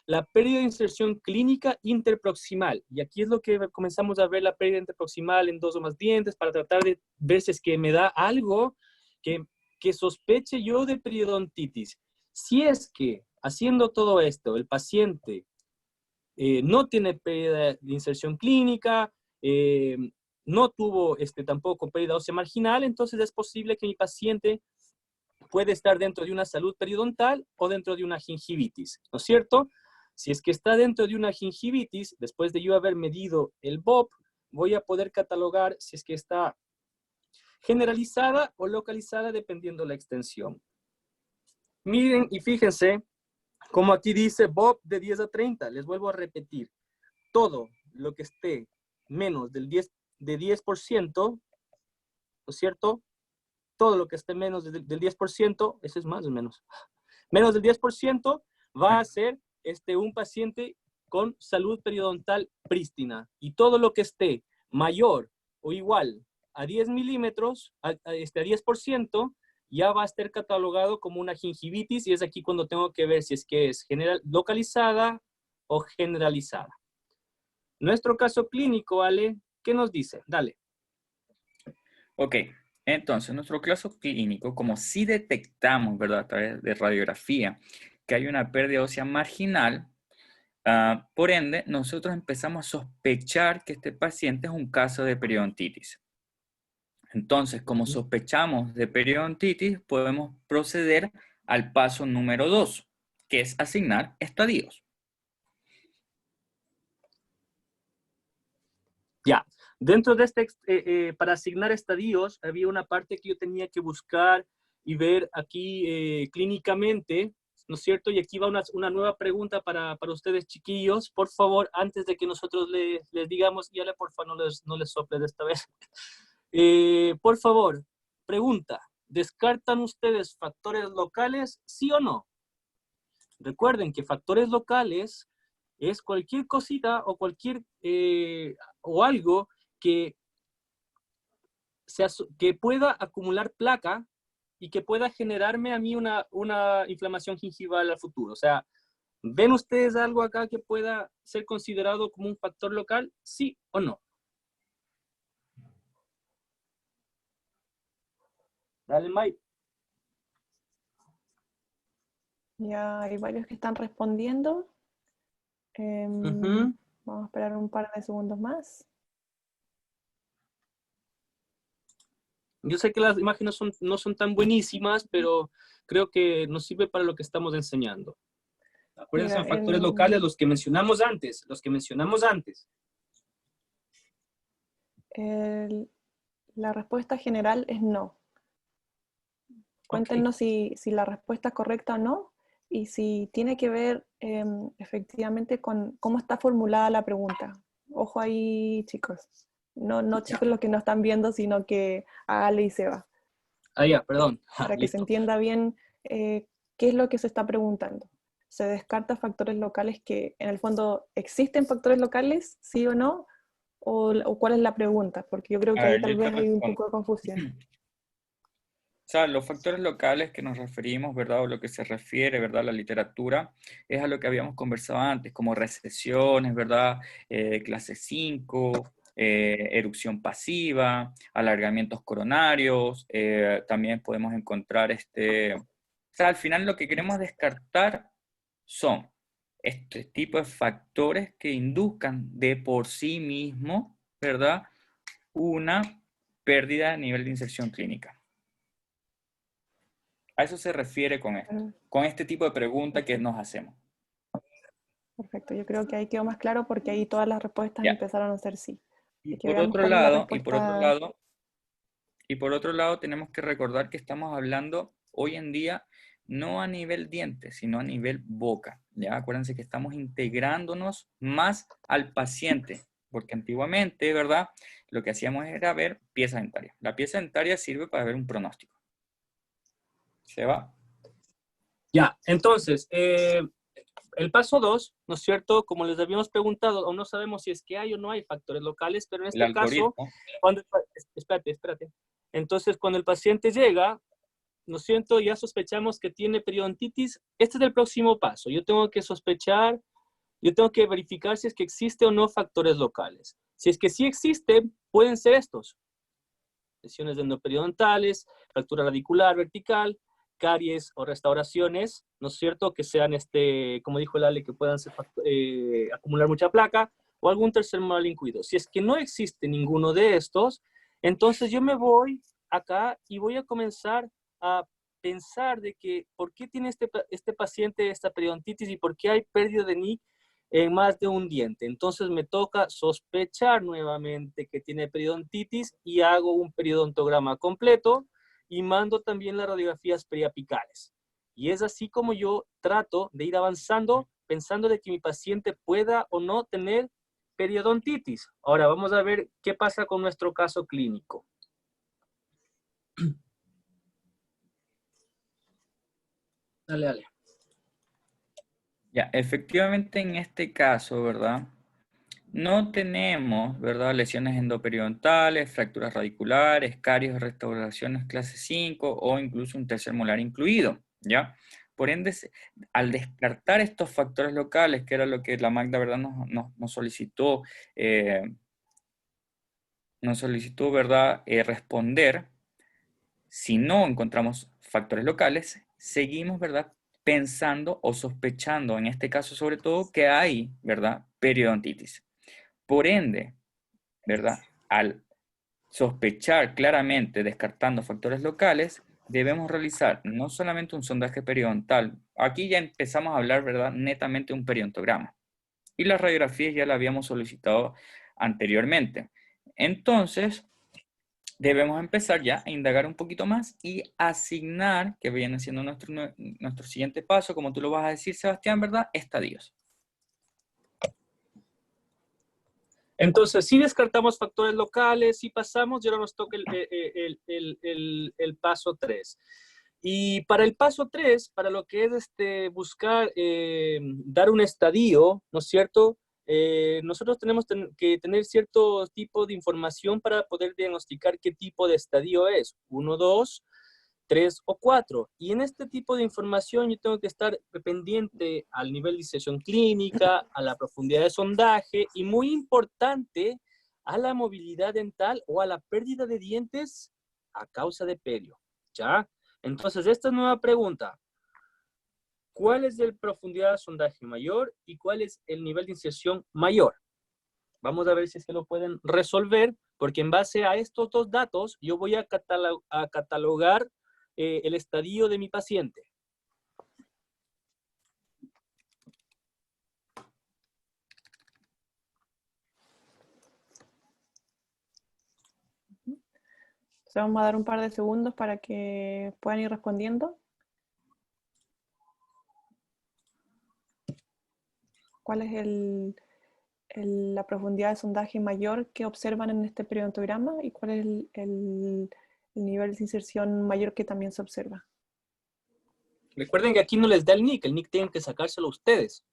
La pérdida de inserción clínica interproximal. Y aquí es lo que comenzamos a ver la pérdida interproximal en 2 o más dientes para tratar de ver si es que me da algo que sospeche yo de periodontitis. Si es que haciendo todo esto, el paciente no tiene pérdida de inserción clínica, no tuvo tampoco pérdida ósea marginal, entonces es posible que mi paciente puede estar dentro de una salud periodontal o dentro de una gingivitis, ¿no es cierto? Si es que está dentro de una gingivitis, después de yo haber medido el BOP, voy a poder catalogar si es que está generalizada o localizada dependiendo la extensión. Miren y fíjense, como aquí dice BOP de 10 a 30, les vuelvo a repetir, todo lo que esté menos del 10%, ¿no es cierto? Todo lo que esté menos del 10%, eso es más o menos, menos del 10% va a ser un paciente con salud periodontal prístina. Y todo lo que esté mayor o igual a 10 milímetros, a 10%, ya va a estar catalogado como una gingivitis y es aquí cuando tengo que ver si es que es localizada o generalizada. Nuestro caso clínico, Ale, ¿qué nos dice? Dale. Ok, entonces nuestro caso clínico, como si detectamos, ¿verdad? A través de radiografía, que hay una pérdida ósea marginal, por ende, nosotros empezamos a sospechar que este paciente es un caso de periodontitis. Entonces, como sospechamos de periodontitis, podemos proceder al paso número 2, que es asignar estadios. Ya, dentro de para asignar estadios, había una parte que yo tenía que buscar y ver aquí clínicamente, ¿no es cierto? Y aquí va una nueva pregunta para ustedes, chiquillos. Por favor, antes de que nosotros les digamos, y Ale, por favor, no les sople de esta vez. Por favor, pregunta, ¿descartan ustedes factores locales, sí o no? Recuerden que factores locales es cualquier cosita o cualquier o algo que, que pueda acumular placa y que pueda generarme a mí una inflamación gingival al futuro. O sea, ¿ven ustedes algo acá que pueda ser considerado como un factor local? ¿Sí o no? Dale, Mike. Ya hay varios que están respondiendo. Vamos a esperar un par de segundos más. Yo sé que las imágenes no son tan buenísimas, pero creo que nos sirve para lo que estamos enseñando. Acuérdense, Mira, son factores locales los que mencionamos antes, la respuesta general es no. Cuéntenos si la respuesta es correcta o no, y si tiene que ver efectivamente con cómo está formulada la pregunta. Ojo ahí, chicos. No chicos los que no están viendo, sino que Ale y Seba. Ah, ya, perdón. Para que se Listo. entienda bien qué es lo que se está preguntando. ¿Se descarta factores locales que en el fondo existen factores locales, sí o no? ¿O cuál es la pregunta? Porque yo creo que A ahí ver, tal yo te vez hay un respondo. poco de confusión. O sea, los factores locales que nos referimos, ¿verdad? O lo que se refiere, ¿verdad? A la literatura, es a lo que habíamos conversado antes, como recesiones, ¿verdad? Clase 5, erupción pasiva, alargamientos coronarios, también podemos encontrar o sea, al final lo que queremos descartar son este tipo de factores que induzcan de por sí mismo, ¿verdad? Una pérdida a nivel de inserción clínica. A eso se refiere con esto, con este tipo de pregunta que nos hacemos. Perfecto, yo creo que ahí quedó más claro porque ahí todas las respuestas Ya. empezaron a ser sí. Y Así que por veamos otro cuál es la lado, respuesta. tenemos que recordar que estamos hablando hoy en día no a nivel diente, sino a nivel boca. Ya acuérdense que estamos integrándonos más al paciente, porque antiguamente, ¿verdad? Lo que hacíamos era ver pieza dentaria. La pieza dentaria sirve para ver un pronóstico. ¿Se va? Ya, entonces, el paso 2, ¿no es cierto? Como les habíamos preguntado, aún no sabemos si es que hay o no hay factores locales, pero en El este caso, algoritmo. espérate. Entonces, cuando el paciente llega, ¿no es cierto? Ya sospechamos que tiene periodontitis. Este es el próximo paso. Yo tengo que verificar si es que existe o no factores locales. Si es que sí existen, pueden ser estos: lesiones endoperidontales, fractura radicular vertical, caries o restauraciones, ¿no es cierto? Que sean, como dijo el Ale, que puedan acumular mucha placa, o algún tercer mal incluido. Si es que no existe ninguno de estos, entonces yo me voy acá y voy a comenzar a pensar de que por qué tiene este paciente esta periodontitis y por qué hay pérdida de NIC en más de un diente. Entonces me toca sospechar nuevamente que tiene periodontitis y hago un periodontograma completo y mando también las radiografías periapicales. Y es así como yo trato de ir avanzando pensando de que mi paciente pueda o no tener periodontitis. Ahora vamos a ver qué pasa con nuestro caso clínico. Dale. Ya, efectivamente en este caso, ¿verdad? No tenemos, ¿verdad? Lesiones endoperidontales, fracturas radiculares, caries o restauraciones clase 5 o incluso un tercer molar incluido, ¿ya? Por ende, al descartar estos factores locales, que era lo que la Magda, ¿verdad? Nos solicitó, ¿verdad? Responder. Si no encontramos factores locales, seguimos, ¿verdad? Pensando o sospechando, en este caso sobre todo, que hay, ¿verdad? Periodontitis. Por ende, ¿verdad? Al sospechar claramente, descartando factores locales, debemos realizar no solamente un sondaje periodontal. Aquí ya empezamos a hablar, ¿verdad? Netamente de un periodontograma. Y las radiografías ya la habíamos solicitado anteriormente. Entonces, debemos empezar ya a indagar un poquito más y asignar, que viene siendo nuestro siguiente paso, como tú lo vas a decir, Sebastián, ¿verdad? Estadios. Entonces, si descartamos factores locales, si pasamos, y ahora nos toca el paso 3. Y para el paso 3, para lo que es buscar dar un estadio, ¿no es cierto? Nosotros tenemos que tener cierto tipo de información para poder diagnosticar qué tipo de estadio es. 1, 2, 3 o 4. Y en este tipo de información yo tengo que estar pendiente al nivel de disección clínica, a la profundidad de sondaje y, muy importante, a la movilidad dental o a la pérdida de dientes a causa de perio. ¿Ya? Entonces, esta nueva pregunta: ¿cuál es la profundidad de sondaje mayor y cuál es el nivel de inserción mayor? Vamos a ver si se lo pueden resolver porque en base a estos dos datos yo voy a catalogar el estadio de mi paciente. Entonces vamos a dar un par de segundos para que puedan ir respondiendo. ¿Cuál es la profundidad de sondaje mayor que observan en este periodontograma y cuál es el nivel de inserción mayor que también se observa? Recuerden que aquí no les da el NIC tienen que sacárselo ustedes.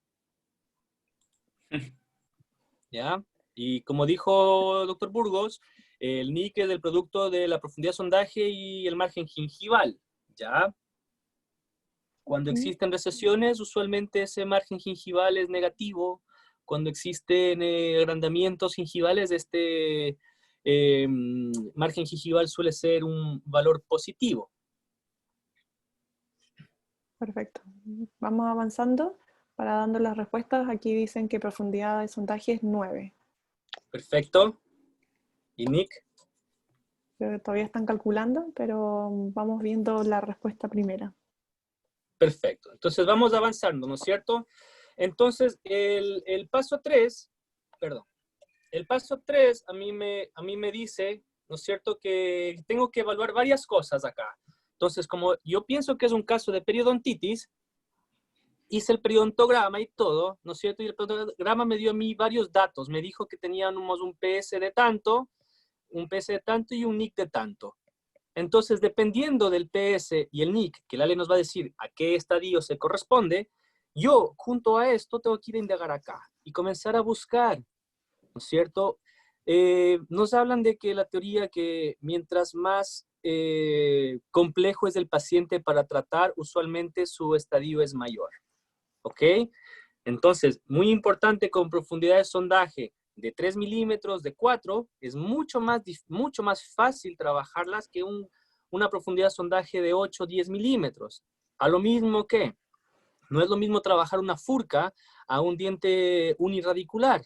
¿Ya? Y como dijo Dr. Burgos, el NIC es el producto de la profundidad de sondaje y el margen gingival. ¿Ya? Cuando existen recesiones, usualmente ese margen gingival es negativo. Cuando existen agrandamientos gingivales, este margen gingival suele ser un valor positivo. Perfecto. Vamos avanzando para dando las respuestas. Aquí dicen que profundidad de sondaje es 9. Perfecto. ¿Y Nick? Todavía están calculando, pero vamos viendo la respuesta primera. Perfecto. Entonces vamos avanzando, ¿no es cierto? Entonces el paso 3, perdón, el paso 3 a mí me dice, ¿no es cierto?, que tengo que evaluar varias cosas acá. Entonces, como yo pienso que es un caso de periodontitis, hice el periodontograma y todo, ¿no es cierto? Y el periodontograma me dio a mí varios datos. Me dijo que teníamos un PS de tanto, un PS de tanto y un NIC de tanto. Entonces, dependiendo del PS y el NIC, que la ley nos va a decir a qué estadio se corresponde, yo, junto a esto, tengo que ir a indagar acá y comenzar a buscar, ¿no es cierto? Nos hablan de que la teoría que mientras más complejo es el paciente para tratar, usualmente su estadio es mayor, ¿ok? Entonces, muy importante con profundidad de sondaje de 3 milímetros, de 4, es mucho más fácil trabajarlas que una profundidad de sondaje de 8 o 10 milímetros. A lo mismo que, no es lo mismo trabajar una furca a un diente uniradicular.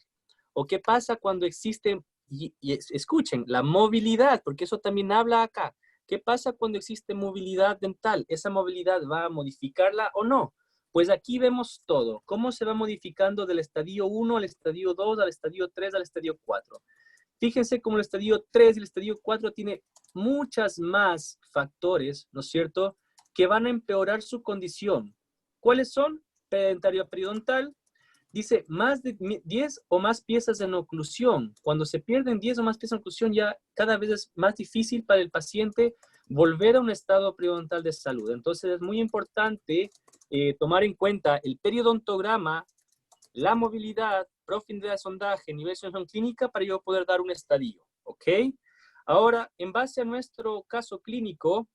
¿O qué pasa cuando existe, y escuchen, la movilidad, porque eso también habla acá. ¿Qué pasa cuando existe movilidad dental? ¿Esa movilidad va a modificarla o no? Pues aquí vemos todo, cómo se va modificando del estadio 1 al estadio 2, al estadio 3, al estadio 4. Fíjense cómo el estadio 3 y el estadio 4 tiene muchas más factores, ¿no es cierto?, que van a empeorar su condición. ¿Cuáles son? Pedentario periodontal. Dice, más de 10 o más piezas en oclusión. Cuando se pierden 10 o más piezas en oclusión, ya cada vez es más difícil para el paciente volver a un estado periodontal de salud. Entonces es muy importante tomar en cuenta el periodontograma, la movilidad, profundidad de sondaje, nivel de solución clínica para yo poder dar un estadio, ¿ok? Ahora, en base a nuestro caso clínico,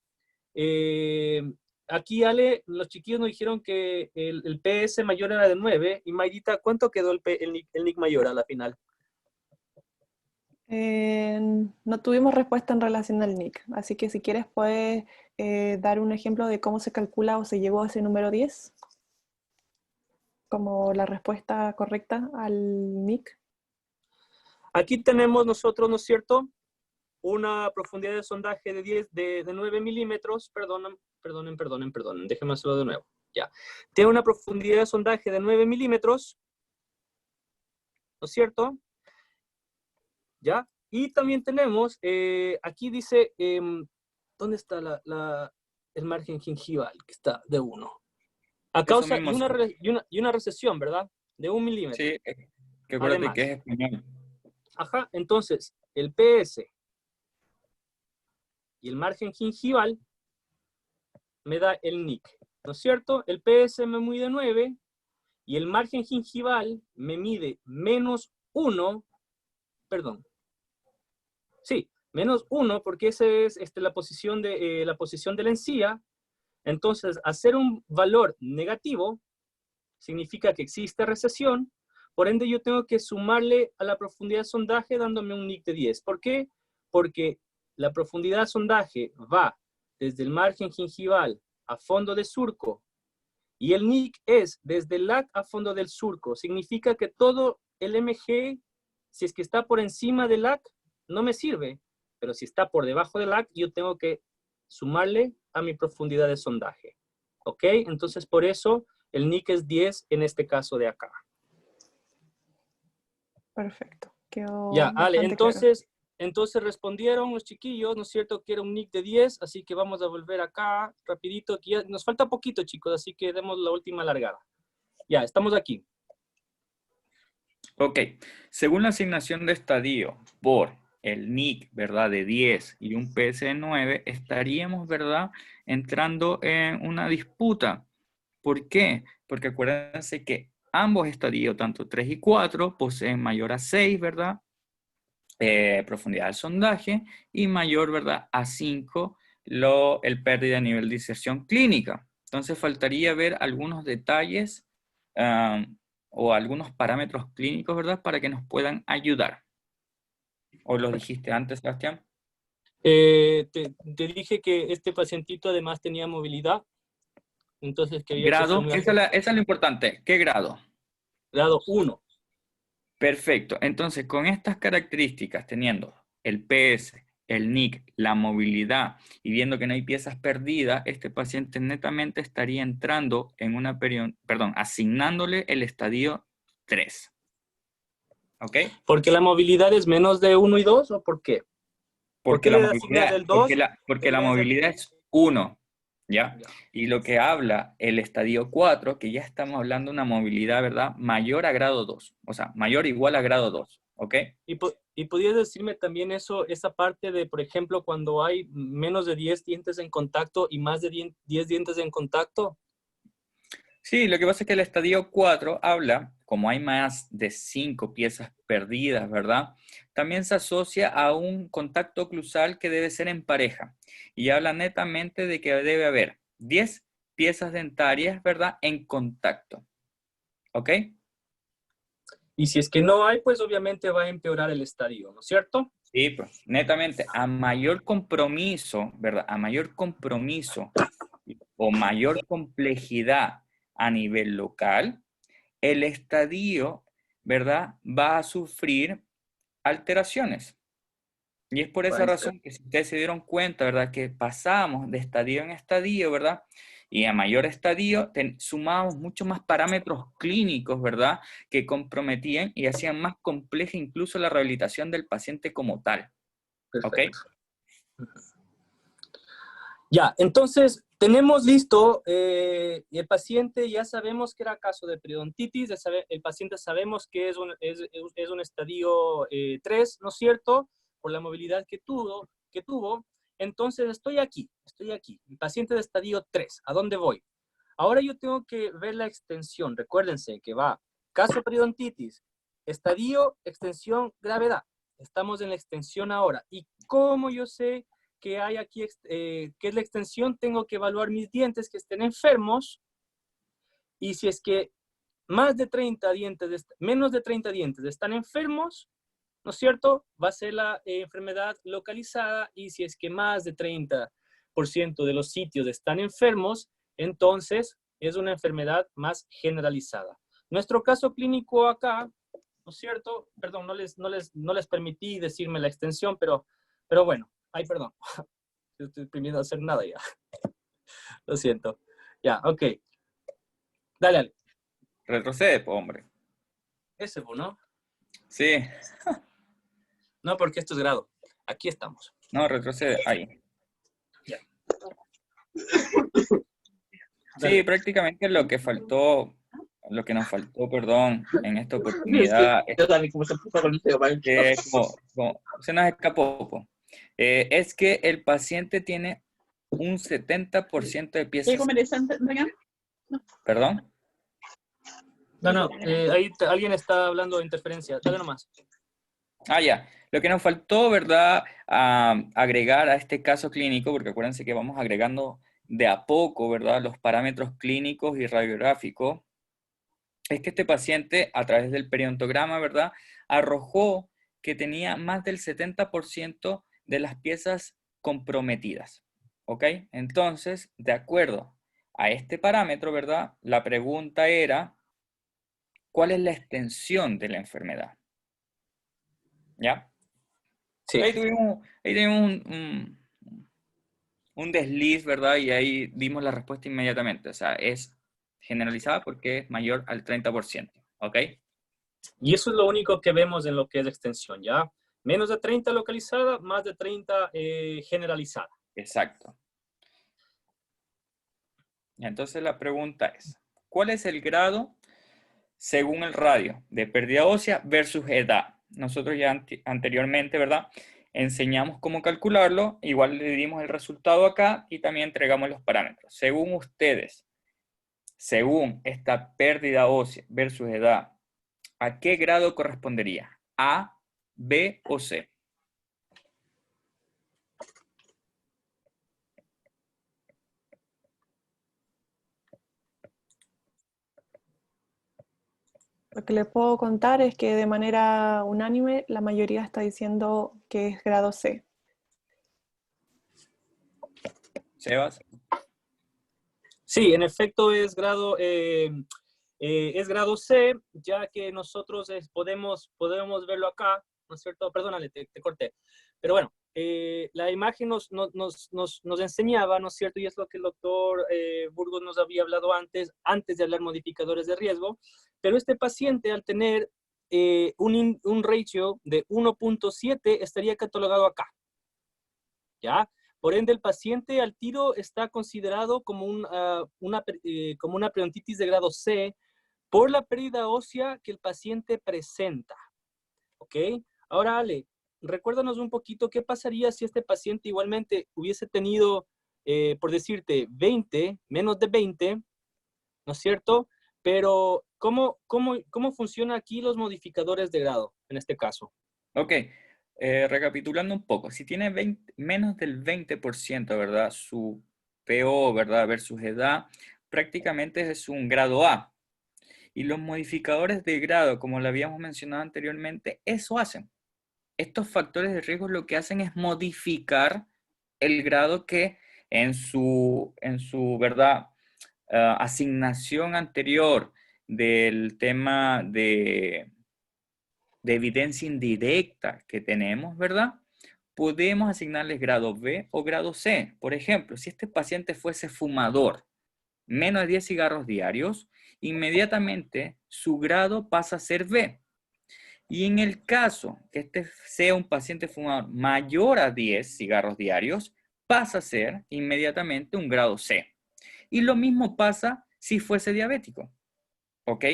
aquí Ale, los chiquillos nos dijeron que el PS mayor era de 9, y Maidita, ¿cuánto quedó el NIC mayor a la final? No tuvimos respuesta en relación al NIC, así que si quieres puedes dar un ejemplo de cómo se calcula o se llegó a ese número 10 como la respuesta correcta al NIC. Aquí tenemos nosotros, ¿no es cierto?, una profundidad de sondaje de 9 milímetros, perdonen, déjenme hacerlo de nuevo, ya. Tiene una profundidad de sondaje de 9 milímetros, ¿no es cierto? ¿Ya? Y también tenemos, aquí dice, ¿dónde está el margen gingival? Que está de 1. A causa, y una recesión, ¿verdad? De 1 milímetro. Sí, que acuérdate Además. que es español. Ajá, entonces, el PS y el margen gingival me da el NIC, ¿no es cierto? El PS me mide 9 y el margen gingival me mide menos 1, perdón. Sí, menos 1 porque esa es la posición de la encía. Entonces, hacer un valor negativo significa que existe recesión. Por ende, yo tengo que sumarle a la profundidad de sondaje dándome un NIC de 10. ¿Por qué? Porque la profundidad de sondaje va desde el margen gingival a fondo de surco y el NIC es desde el LAC a fondo del surco. Significa que todo el MG, si es que está por encima del LAC, no me sirve, pero si está por debajo del LAC, yo tengo que sumarle a mi profundidad de sondaje. ¿Ok? Entonces, por eso el NIC es 10 en este caso de acá. Perfecto. Quedó Ya, Ale, bastante claro. entonces respondieron los chiquillos, ¿no es cierto? Que era un NIC de 10, así que vamos a volver acá rapidito, que ya nos falta poquito, chicos, así que demos la última largada. Ya, estamos aquí. Ok, según la asignación de estadio por el NIC, ¿verdad? De 10 y un PS de 9, estaríamos, ¿verdad? Entrando en una disputa. ¿Por qué? Porque acuérdense que ambos estadios, tanto 3 y 4, poseen mayor a 6, ¿verdad? Profundidad del sondaje y mayor, ¿verdad? A 5, el pérdida a nivel de inserción clínica. Entonces faltaría ver algunos detalles o algunos parámetros clínicos, ¿verdad? Para que nos puedan ayudar. ¿O lo dijiste antes, Sebastián? Te dije que este pacientito además tenía movilidad, entonces que había que ser Grado, muy esa es lo importante. ¿Qué grado? grado 1. Perfecto. Entonces, con estas características, teniendo el PS, el NIC, la movilidad y viendo que no hay piezas perdidas, este paciente netamente estaría entrando en una asignándole el estadio 3. ¿Ok? ¿Porque la movilidad es menos de 1 y 2 o por qué? ¿Por Porque qué la le asignas movilidad, el 2 porque en la vez del... movilidad es 1, ¿ya? Ya. Y lo que habla el estadio 4, que ya estamos hablando de una movilidad, ¿verdad? Mayor a grado 2, o sea, mayor o igual a grado 2, ¿ok? ¿Y podrías decirme también eso, esa parte de, por ejemplo, cuando hay menos de 10 dientes en contacto y más de 10 dientes en contacto? Sí, lo que pasa es que el estadio 4 habla, como hay más de 5 piezas perdidas, ¿verdad? También se asocia a un contacto oclusal que debe ser en pareja. Y habla netamente de que debe haber 10 piezas dentarias, ¿verdad? En contacto. ¿Ok? Y si es que no hay, pues obviamente va a empeorar el estadio, ¿no es cierto? Sí, pues netamente, a mayor compromiso, ¿verdad? A mayor compromiso o mayor complejidad a nivel local, el estadio, ¿verdad? Va a sufrir alteraciones. Y es por Va a esa empeorar. razón que si ustedes se dieron cuenta, ¿verdad? Que pasamos de estadio en estadio, ¿verdad? Y a mayor estadio sumábamos muchos más parámetros clínicos, ¿verdad? Que comprometían y hacían más compleja incluso la rehabilitación del paciente como tal. ¿Ok? Perfecto. Ya, entonces tenemos listo el paciente, ya sabemos que era caso de periodontitis, el paciente sabemos que es un estadio 3, ¿no es cierto? Por la movilidad que tuvo. Entonces estoy aquí, el paciente de estadio 3, ¿a dónde voy? Ahora yo tengo que ver la extensión, recuérdense que va caso periodontitis, estadio, extensión, gravedad. Estamos en la extensión ahora. ¿Y cómo yo sé que hay aquí, que es la extensión? Tengo que evaluar mis dientes que estén enfermos, y si es que más de 30 dientes, menos de 30 dientes están enfermos, ¿no es cierto? Va a ser la enfermedad localizada, y si es que más de 30% de los sitios están enfermos, entonces es una enfermedad más generalizada. Nuestro caso clínico acá, ¿no es cierto? Perdón, no les permití decirme la extensión, pero bueno, ay, perdón. Estoy pidiendo hacer nada ya. Lo siento. Ya, ok. Dale, dale. Retrocede, pues, hombre. Ese, ¿no? Sí, No, porque esto es grado. Aquí estamos. no, retrocede. Ahí. Ya. Sí, Dale. prácticamente lo que nos faltó, perdón, en esta oportunidad se nos escapó, po. Es que el paciente tiene un 70% de piezas. ¿Perdón? No, ahí alguien está hablando de interferencia. Dale nomás. Ah, ya. Lo que nos faltó, ¿verdad? Agregar a este caso clínico, porque acuérdense que vamos agregando de a poco, ¿verdad? Los parámetros clínicos y radiográficos. Es que este paciente, a través del periodontograma, ¿verdad? Arrojó que tenía más del 70% de las piezas comprometidas. ¿Ok? Entonces, de acuerdo a este parámetro, ¿verdad? La pregunta era, ¿cuál es la extensión de la enfermedad? ¿Ya? Sí. Ahí tuvimos un desliz, ¿verdad? Y ahí dimos la respuesta inmediatamente. O sea, es generalizada porque es mayor al 30%, ¿ok? Y eso es lo único que vemos en lo que es extensión, ¿ya? Menos de 30 localizada, más de 30 generalizada. Exacto. Entonces la pregunta es, ¿cuál es el grado según el radio de pérdida ósea versus edad? Nosotros ya anteriormente, ¿verdad? Enseñamos cómo calcularlo, igual le dimos el resultado acá y también entregamos los parámetros. Según ustedes, según esta pérdida ósea versus edad, ¿a qué grado correspondería? ¿A, B o C? Lo que les puedo contar es que de manera unánime la mayoría está diciendo que es grado C. Sebas. Sí, en efecto es grado C, ya que nosotros podemos verlo acá, ¿no es cierto? Perdónale, te corté. Pero bueno, la imagen nos enseñaba, ¿no es cierto? Y es lo que el doctor Burgos nos había hablado antes de hablar modificadores de riesgo. Pero este paciente, al tener un ratio de 1.7, estaría catalogado acá, ¿ya? Por ende, el paciente al tiro está considerado como como una periodontitis de grado C por la pérdida ósea que el paciente presenta. ¿Ok? Ahora, Ale, recuérdanos un poquito qué pasaría si este paciente igualmente hubiese tenido, por decirte, 20, menos de 20, ¿no es cierto? Pero, ¿cómo funciona aquí los modificadores de grado en este caso? Ok, recapitulando un poco, si tiene menos del 20%, ¿verdad? Su PO, ¿verdad? Versus edad, prácticamente es un grado A. Y los modificadores de grado, como lo habíamos mencionado anteriormente, eso hacen. Estos factores de riesgo lo que hacen es modificar el grado que en su ¿verdad? Asignación anterior del tema de evidencia indirecta que tenemos, ¿verdad? Podemos asignarles grado B o grado C. Por ejemplo, si este paciente fuese fumador, menos de 10 cigarros diarios, inmediatamente su grado pasa a ser B. Y en el caso que este sea un paciente fumador mayor a 10 cigarros diarios, pasa a ser inmediatamente un grado C. Y lo mismo pasa si fuese diabético. ¿Ok?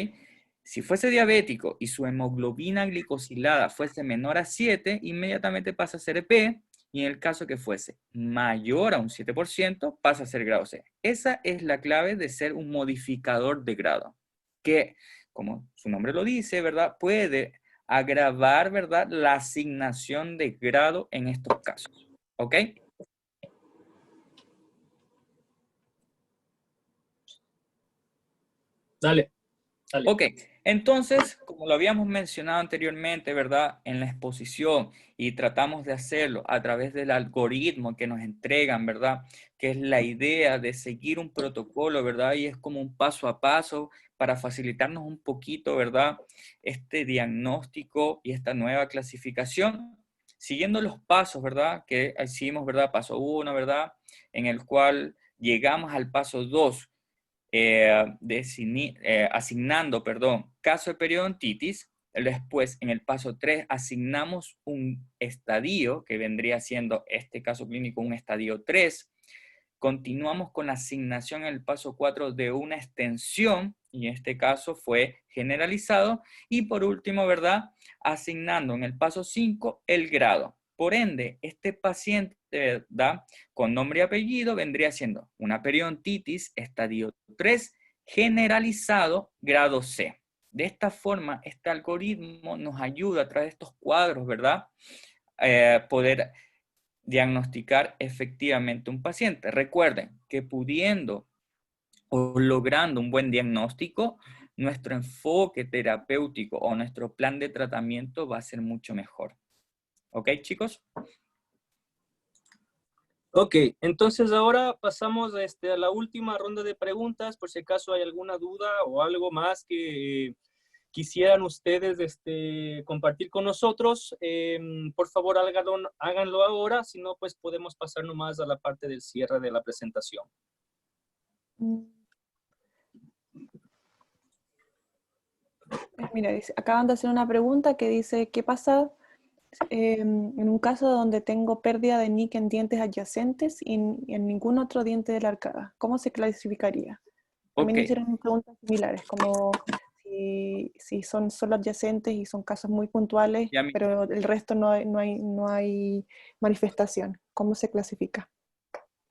Si fuese diabético y su hemoglobina glicosilada fuese menor a 7, inmediatamente pasa a ser B, y en el caso que fuese mayor a un 7%, pasa a ser grado C. Esa es la clave de ser un modificador de grado, que, como su nombre lo dice, ¿verdad? Puede agravar, ¿verdad? La asignación de grado en estos casos. ¿Ok? Dale, dale. Ok, entonces, como lo habíamos mencionado anteriormente, ¿verdad? En la exposición y tratamos de hacerlo a través del algoritmo que nos entregan, ¿verdad? Que es la idea de seguir un protocolo, ¿verdad? Y es como un paso a paso para facilitarnos un poquito, ¿verdad? Este diagnóstico y esta nueva clasificación, siguiendo los pasos, ¿verdad? Que hicimos, ¿verdad? Paso 1, ¿verdad? En el cual llegamos al paso 2, asignando, perdón, caso de periodontitis. Después, en el paso 3, asignamos un estadio, que vendría siendo este caso clínico un estadio 3. Continuamos con la asignación en el paso 4 de una extensión, y en este caso fue generalizado. Y por último, ¿verdad? Asignando en el paso 5 el grado. Por ende, este paciente, ¿verdad? Con nombre y apellido vendría siendo una periodontitis estadio 3 generalizado grado C. De esta forma, este algoritmo nos ayuda a través de estos cuadros, ¿verdad? Poder diagnosticar efectivamente un paciente. Recuerden que pudiendo o logrando un buen diagnóstico, nuestro enfoque terapéutico o nuestro plan de tratamiento va a ser mucho mejor. ¿Ok, chicos? Ok, entonces ahora pasamos a la última ronda de preguntas, por si acaso hay alguna duda o algo más quisieran ustedes compartir con nosotros, por favor háganlo ahora, si no, pues podemos pasar nomás a la parte del cierre de la presentación. Mira, acaban de hacer una pregunta que dice, ¿qué pasa en un caso donde tengo pérdida de NIC en dientes adyacentes y en ningún otro diente de la arcada? ¿Cómo se clasificaría? También hicieron preguntas similares, como si son solo adyacentes y son casos muy puntuales, pero el resto no hay manifestación. ¿Cómo se clasifica?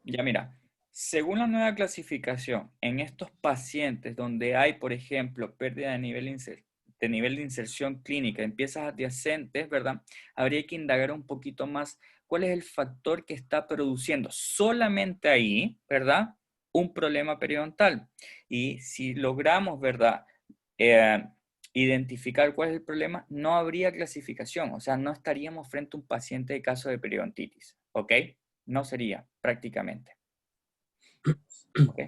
Ya mira, según la nueva clasificación, en estos pacientes donde hay, por ejemplo, pérdida de nivel de inserción clínica en piezas adyacentes, ¿verdad? Habría que indagar un poquito más cuál es el factor que está produciendo solamente ahí, ¿verdad? Un problema periodontal. Y si logramos, ¿verdad? Identificar cuál es el problema, no habría clasificación, o sea, no estaríamos frente a un paciente de caso de periodontitis, ¿ok? No sería, prácticamente. ¿Ok?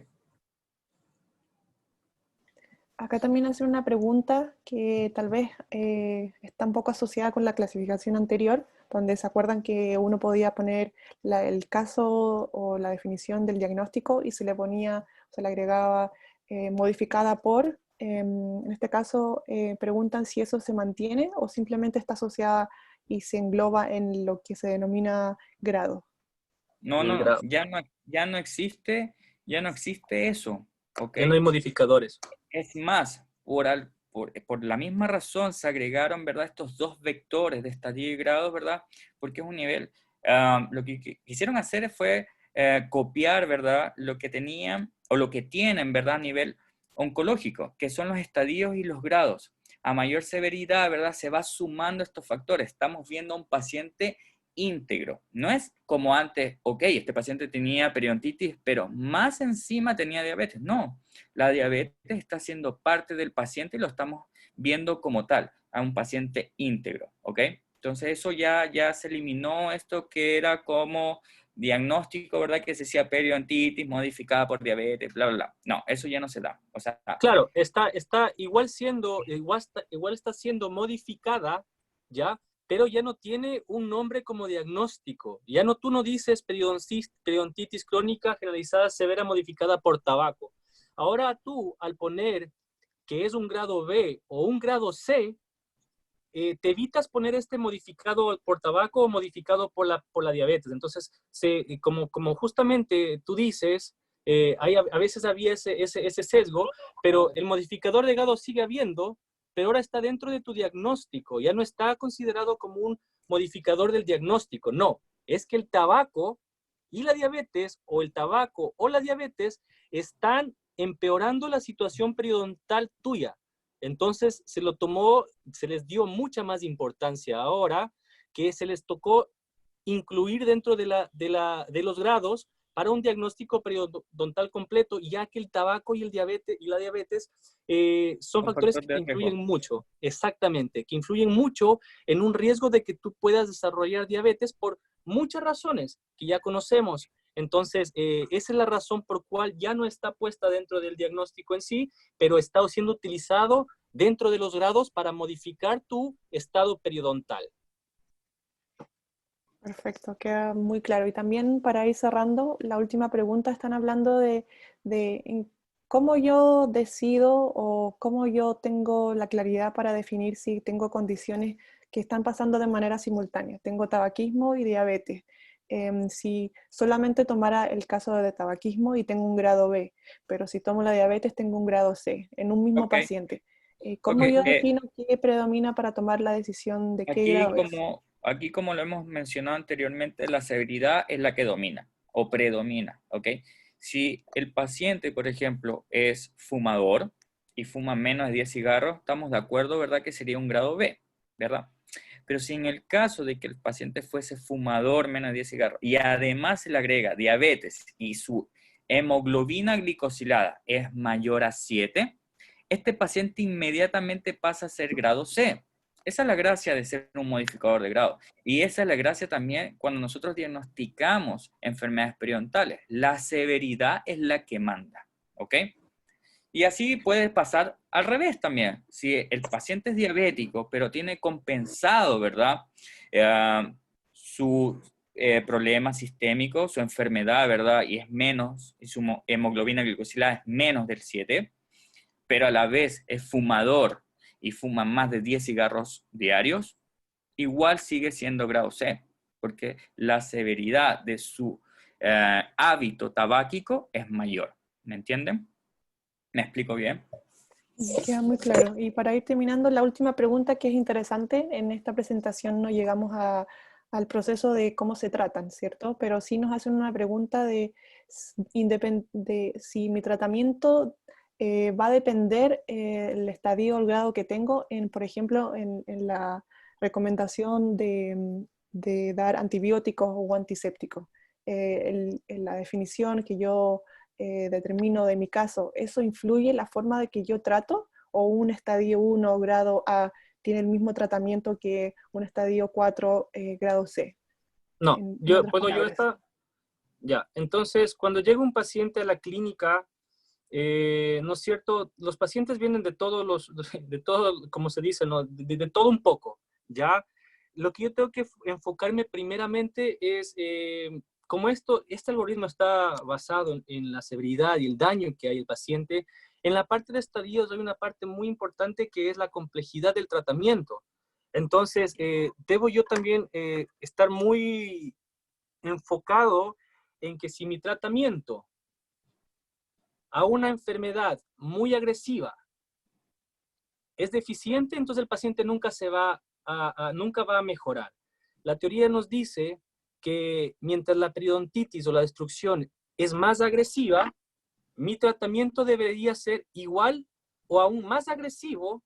Acá también hace una pregunta que tal vez está un poco asociada con la clasificación anterior, donde se acuerdan que uno podía poner el caso o la definición del diagnóstico y se le ponía, se le agregaba modificada por. En este caso, preguntan si eso se mantiene o simplemente está asociada y se engloba en lo que se denomina grado. No, ya no existe eso, ¿ok? Ya no hay modificadores. Es más, por la misma razón se agregaron, ¿verdad? Estos dos vectores de estadio y grado, ¿verdad? Porque es un nivel, lo que quisieron hacer fue copiar, ¿verdad? Lo que tenían o lo que tienen, ¿verdad? A nivel oncológico, que son los estadios y los grados. A mayor severidad, ¿verdad? Se va sumando estos factores. Estamos viendo a un paciente íntegro. No es como antes, ok, este paciente tenía periodontitis, pero más encima tenía diabetes. No, la diabetes está siendo parte del paciente y lo estamos viendo como tal, a un paciente íntegro, ¿ok? Entonces eso ya se eliminó esto que era como diagnóstico, ¿verdad? Que se decía periodontitis modificada por diabetes, bla, bla, bla. No, eso ya no se da. O sea, claro, está igual está siendo modificada, ¿ya? Pero ya no tiene un nombre como diagnóstico. Ya no, tú no dices periodontitis crónica generalizada severa modificada por tabaco. Ahora tú, al poner que es un grado B o un grado C, te evitas poner este modificado por tabaco o modificado por la diabetes. Entonces, como justamente tú dices, a veces había ese sesgo, pero el modificador de grado sigue habiendo, pero ahora está dentro de tu diagnóstico, ya no está considerado como un modificador del diagnóstico, no, es que el tabaco y la diabetes, o el tabaco o la diabetes, están empeorando la situación periodontal tuya. Entonces se les dio mucha más importancia ahora, que se les tocó incluir dentro de los grados para un diagnóstico periodontal completo, ya que el tabaco y la diabetes son un factores factor que de influyen riesgo. mucho, exactamente, que influyen mucho en un riesgo de que tú puedas desarrollar diabetes por muchas razones que ya conocemos. Entonces, esa es la razón por cual ya no está puesta dentro del diagnóstico en sí, pero está siendo utilizado dentro de los grados para modificar tu estado periodontal. Perfecto, queda muy claro. Y también para ir cerrando, la última pregunta, están hablando de cómo yo decido o cómo yo tengo la claridad para definir si tengo condiciones que están pasando de manera simultánea. Tengo tabaquismo y diabetes. Si solamente tomara el caso de tabaquismo y tengo un grado B, pero si tomo la diabetes tengo un grado C en un mismo Ok, paciente. ok. ¿Cómo yo defino qué predomina para tomar la decisión de qué grado es? Aquí como lo hemos mencionado anteriormente, la severidad es la que domina o predomina, ¿ok? Si el paciente, por ejemplo, es fumador y fuma menos de 10 cigarros, estamos de acuerdo, ¿verdad? Que sería un grado B, ¿verdad? Pero si en el caso de que el paciente fuese fumador menos de 10 cigarros y además se le agrega diabetes y su hemoglobina glicosilada es mayor a 7, este paciente inmediatamente pasa a ser grado C. Esa es la gracia de ser un modificador de grado. Y esa es la gracia también cuando nosotros diagnosticamos enfermedades periodontales. La severidad es la que manda, ¿ok? Y así puede pasar al revés también. Si el paciente es diabético, pero tiene compensado, ¿verdad? Su problema sistémico, su enfermedad, ¿verdad? Y es menos, y su hemoglobina glicosilada es menos del 7, pero a la vez es fumador y fuma más de 10 cigarros diarios, igual sigue siendo grado C, porque la severidad de su hábito tabáquico es mayor. ¿Me entienden? ¿Me explico bien? Queda muy claro. Y para ir terminando, la última pregunta que es interesante, en esta presentación no llegamos al proceso de cómo se tratan, ¿cierto? Pero sí nos hacen una pregunta de si mi tratamiento va a depender el estadio o el grado que tengo, por ejemplo, en la recomendación de dar antibióticos o antisépticos. En la definición que yo determino de mi caso, ¿eso influye en la forma de que yo trato? ¿O un estadio 1 grado A tiene el mismo tratamiento que un estadio 4 grado C? No, En yo otras puedo yo palabras. esta, ya. Entonces, cuando llega un paciente a la clínica, ¿no es cierto? Los pacientes vienen de todos los, de todo, como se dice, ¿no? De todo un poco, ¿ya? Lo que yo tengo que enfocarme primeramente es, como este algoritmo está basado en la severidad y el daño que hay al paciente, en la parte de estadios hay una parte muy importante que es la complejidad del tratamiento. Entonces, debo yo también estar muy enfocado en que si mi tratamiento a una enfermedad muy agresiva es deficiente, entonces el paciente nunca nunca va a mejorar. La teoría nos dice que mientras la periodontitis o la destrucción es más agresiva, mi tratamiento debería ser igual o aún más agresivo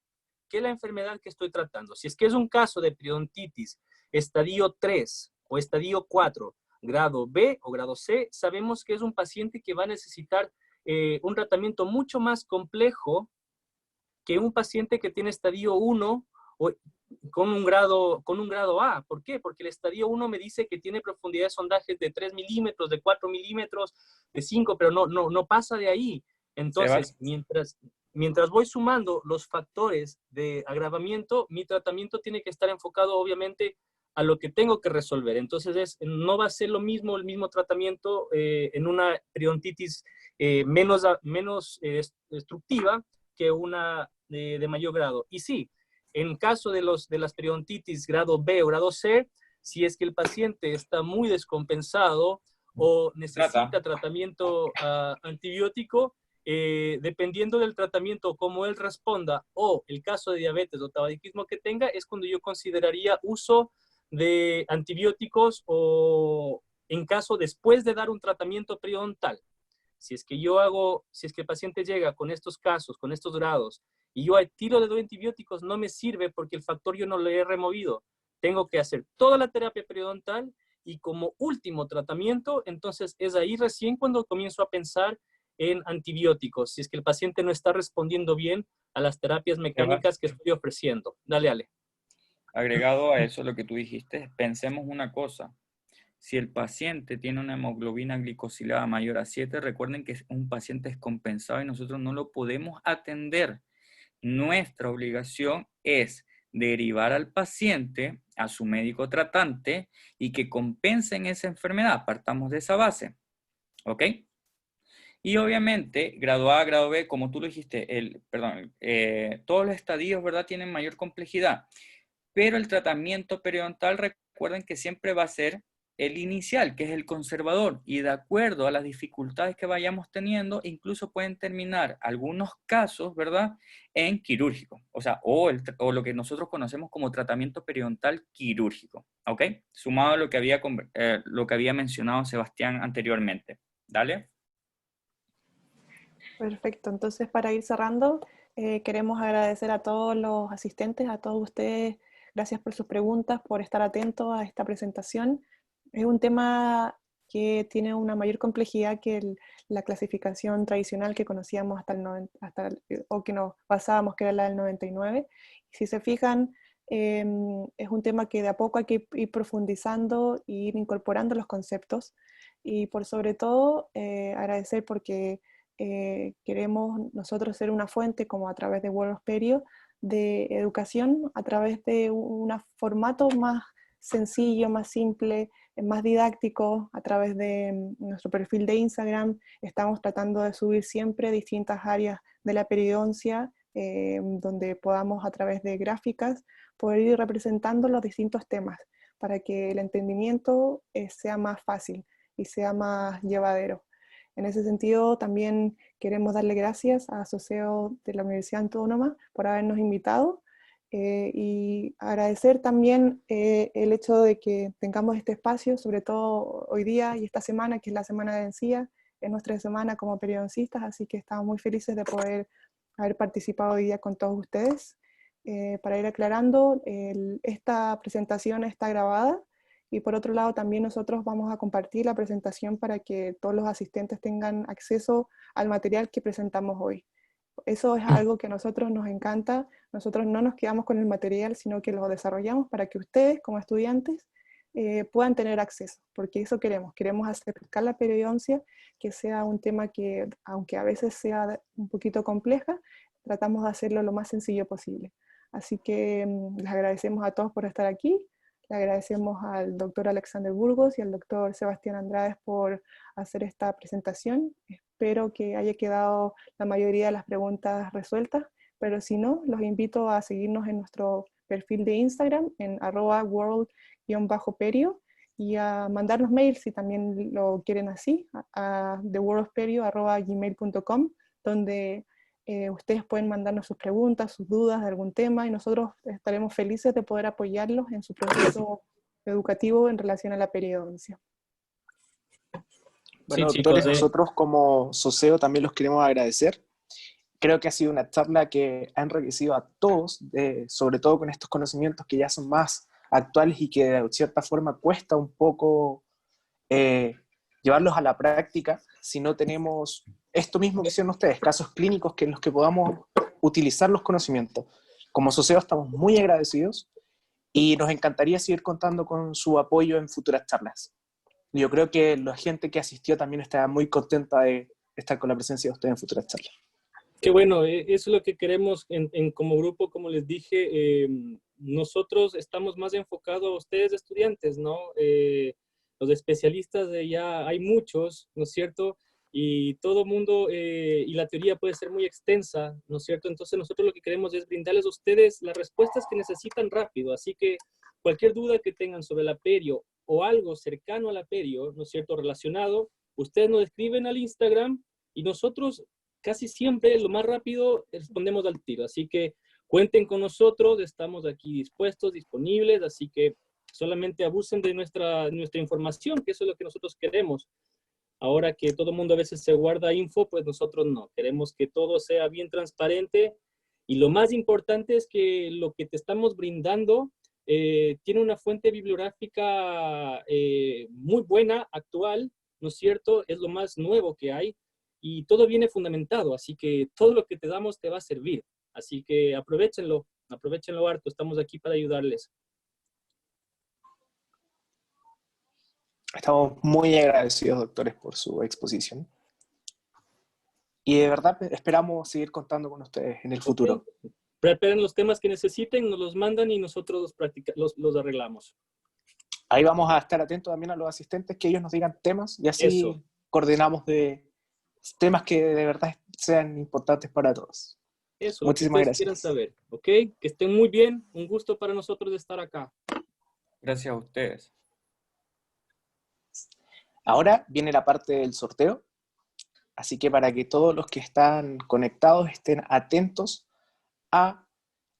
que la enfermedad que estoy tratando. Si es que es un caso de periodontitis estadio 3 o estadio 4, grado B o grado C, sabemos que es un paciente que va a necesitar un tratamiento mucho más complejo que un paciente que tiene estadio 1 o con un grado A. ¿Por qué? Porque el estadio 1 me dice que tiene profundidad de sondajes de 3 milímetros, de 4 milímetros, de 5, pero no pasa de ahí. Sebas, Entonces, mientras voy sumando los factores de agravamiento, mi tratamiento tiene que estar enfocado obviamente a lo que tengo que resolver. Entonces, no va a ser lo mismo el mismo tratamiento en una periodontitis menos destructiva que una de mayor grado. Y sí, en caso de las periodontitis grado B o grado C, si es que el paciente está muy descompensado o trata. necesita tratamiento antibiótico, dependiendo del tratamiento, cómo él responda, o el caso de diabetes o tabaquismo que tenga, es cuando yo consideraría uso de antibióticos o en caso después de dar un tratamiento periodontal. Si es que el paciente llega con estos casos, con estos grados, y yo al tiro le doy antibióticos, no me sirve porque el factor yo no lo he removido. Tengo que hacer toda la terapia periodontal y como último tratamiento, entonces es ahí recién cuando comienzo a pensar en antibióticos, si es que el paciente no está respondiendo bien a las terapias Sebas, mecánicas que estoy ofreciendo. Dale, Ale. agregado a eso lo que tú dijiste, pensemos una cosa. Si el paciente tiene una hemoglobina glicosilada mayor a 7, recuerden que es un paciente descompensado y nosotros no lo podemos atender. Nuestra obligación es derivar al paciente a su médico tratante y que compensen esa enfermedad. Partamos de esa base. ¿Ok? Y obviamente, grado A, grado B, como tú lo dijiste, todos los estadios, ¿verdad?, tienen mayor complejidad. Pero el tratamiento periodontal, recuerden que siempre va a ser el inicial, que es el conservador, y de acuerdo a las dificultades que vayamos teniendo, incluso pueden terminar algunos casos, ¿verdad?, en quirúrgico, o sea, o lo que nosotros conocemos como tratamiento periodontal quirúrgico, ¿ok? Sumado a lo que había mencionado Sebastián anteriormente. ¿Dale? Perfecto. Entonces, para ir cerrando, queremos agradecer a todos los asistentes, a todos ustedes. Gracias por sus preguntas, por estar atentos a esta presentación. Es un tema que tiene una mayor complejidad que la clasificación tradicional que conocíamos o que nos basábamos, que era la del 99. Si se fijan, es un tema que de a poco hay que ir profundizando e ir incorporando los conceptos. Y por sobre todo, agradecer porque queremos nosotros ser una fuente, como a través de World of Perio, de educación a través de un formato más sencillo, más simple, más didáctico. A través de nuestro perfil de Instagram estamos tratando de subir siempre distintas áreas de la periodoncia, donde podamos, a través de gráficas, poder ir representando los distintos temas para que el entendimiento sea más fácil y sea más llevadero. En ese sentido, también queremos darle gracias a Soseo de la Universidad Autónoma por habernos invitado, y agradecer también el hecho de que tengamos este espacio, sobre todo hoy día y esta semana, que es la Semana de Encía, es nuestra semana como periodistas, así que estamos muy felices de poder haber participado hoy día con todos ustedes. Para ir aclarando, esta presentación está grabada, y por otro lado también nosotros vamos a compartir la presentación para que todos los asistentes tengan acceso al material que presentamos hoy. Eso es algo que a nosotros nos encanta. Nosotros no nos quedamos con el material, sino que lo desarrollamos para que ustedes, como estudiantes, puedan tener acceso, porque eso queremos acercar la periodoncia, que sea un tema que, aunque a veces sea un poquito compleja, tratamos de hacerlo lo más sencillo posible. Así que les agradecemos a todos por estar aquí. Le agradecemos al doctor Alexander Burgos y al doctor Sebastián Andrades por hacer esta presentación. Espero que haya quedado la mayoría de las preguntas resueltas, pero si no, los invito a seguirnos en nuestro perfil de Instagram, en @world_perio, y a mandarnos mails si también lo quieren así, a theworldofperio@gmail.com, donde ustedes pueden mandarnos sus preguntas, sus dudas de algún tema, y nosotros estaremos felices de poder apoyarlos en su proceso educativo en relación a la periodoncia. Bueno, Sí, doctores, chicos, nosotros como Soseo también los queremos agradecer. Creo que ha sido una charla que ha enriquecido a todos, sobre todo con estos conocimientos que ya son más actuales y que de cierta forma cuesta un poco llevarlos a la práctica si no tenemos esto mismo que hicieron ustedes, casos clínicos en los que podamos utilizar los conocimientos. Como Soseo estamos muy agradecidos y nos encantaría seguir contando con su apoyo en futuras charlas. Yo creo que la gente que asistió también está muy contenta de estar con la presencia de ustedes en futuras charlas. qué bueno, eso es lo que queremos como grupo, como les dije. Nosotros estamos más enfocados a ustedes estudiantes, ¿no? Los especialistas ya hay muchos, ¿no es cierto? Y todo mundo, y la teoría puede ser muy extensa, ¿no es cierto? Entonces nosotros lo que queremos es brindarles a ustedes las respuestas que necesitan rápido, así que cualquier duda que tengan sobre la perio o algo cercano a la perio, ¿no es cierto?, relacionado, ustedes nos escriben al Instagram y nosotros casi siempre lo más rápido respondemos al tiro. Así que cuenten con nosotros, estamos aquí dispuestos, disponibles, así que solamente abusen de nuestra información, que eso es lo que nosotros queremos. Ahora que todo el mundo a veces se guarda info, pues nosotros no. Queremos que todo sea bien transparente, y lo más importante es que lo que te estamos brindando tiene una fuente bibliográfica muy buena, actual, ¿no es cierto? Es lo más nuevo que hay y todo viene fundamentado, así que todo lo que te damos te va a servir. Así que aprovechenlo harto, estamos aquí para ayudarles. Estamos muy agradecidos, doctores, por su exposición. Y de verdad esperamos seguir contando con ustedes en el futuro. Okay. Preparen los temas que necesiten, nos los mandan y nosotros los arreglamos. Ahí vamos a estar atentos también a los asistentes, que ellos nos digan temas y así Eso. coordinamos de temas que de verdad sean importantes para todos. Eso, Muchísimas lo que ustedes gracias. quieran saber, ¿ok? Que estén muy bien, un gusto para nosotros de estar acá. Gracias a ustedes. Ahora viene la parte del sorteo, así que para que todos los que están conectados estén atentos a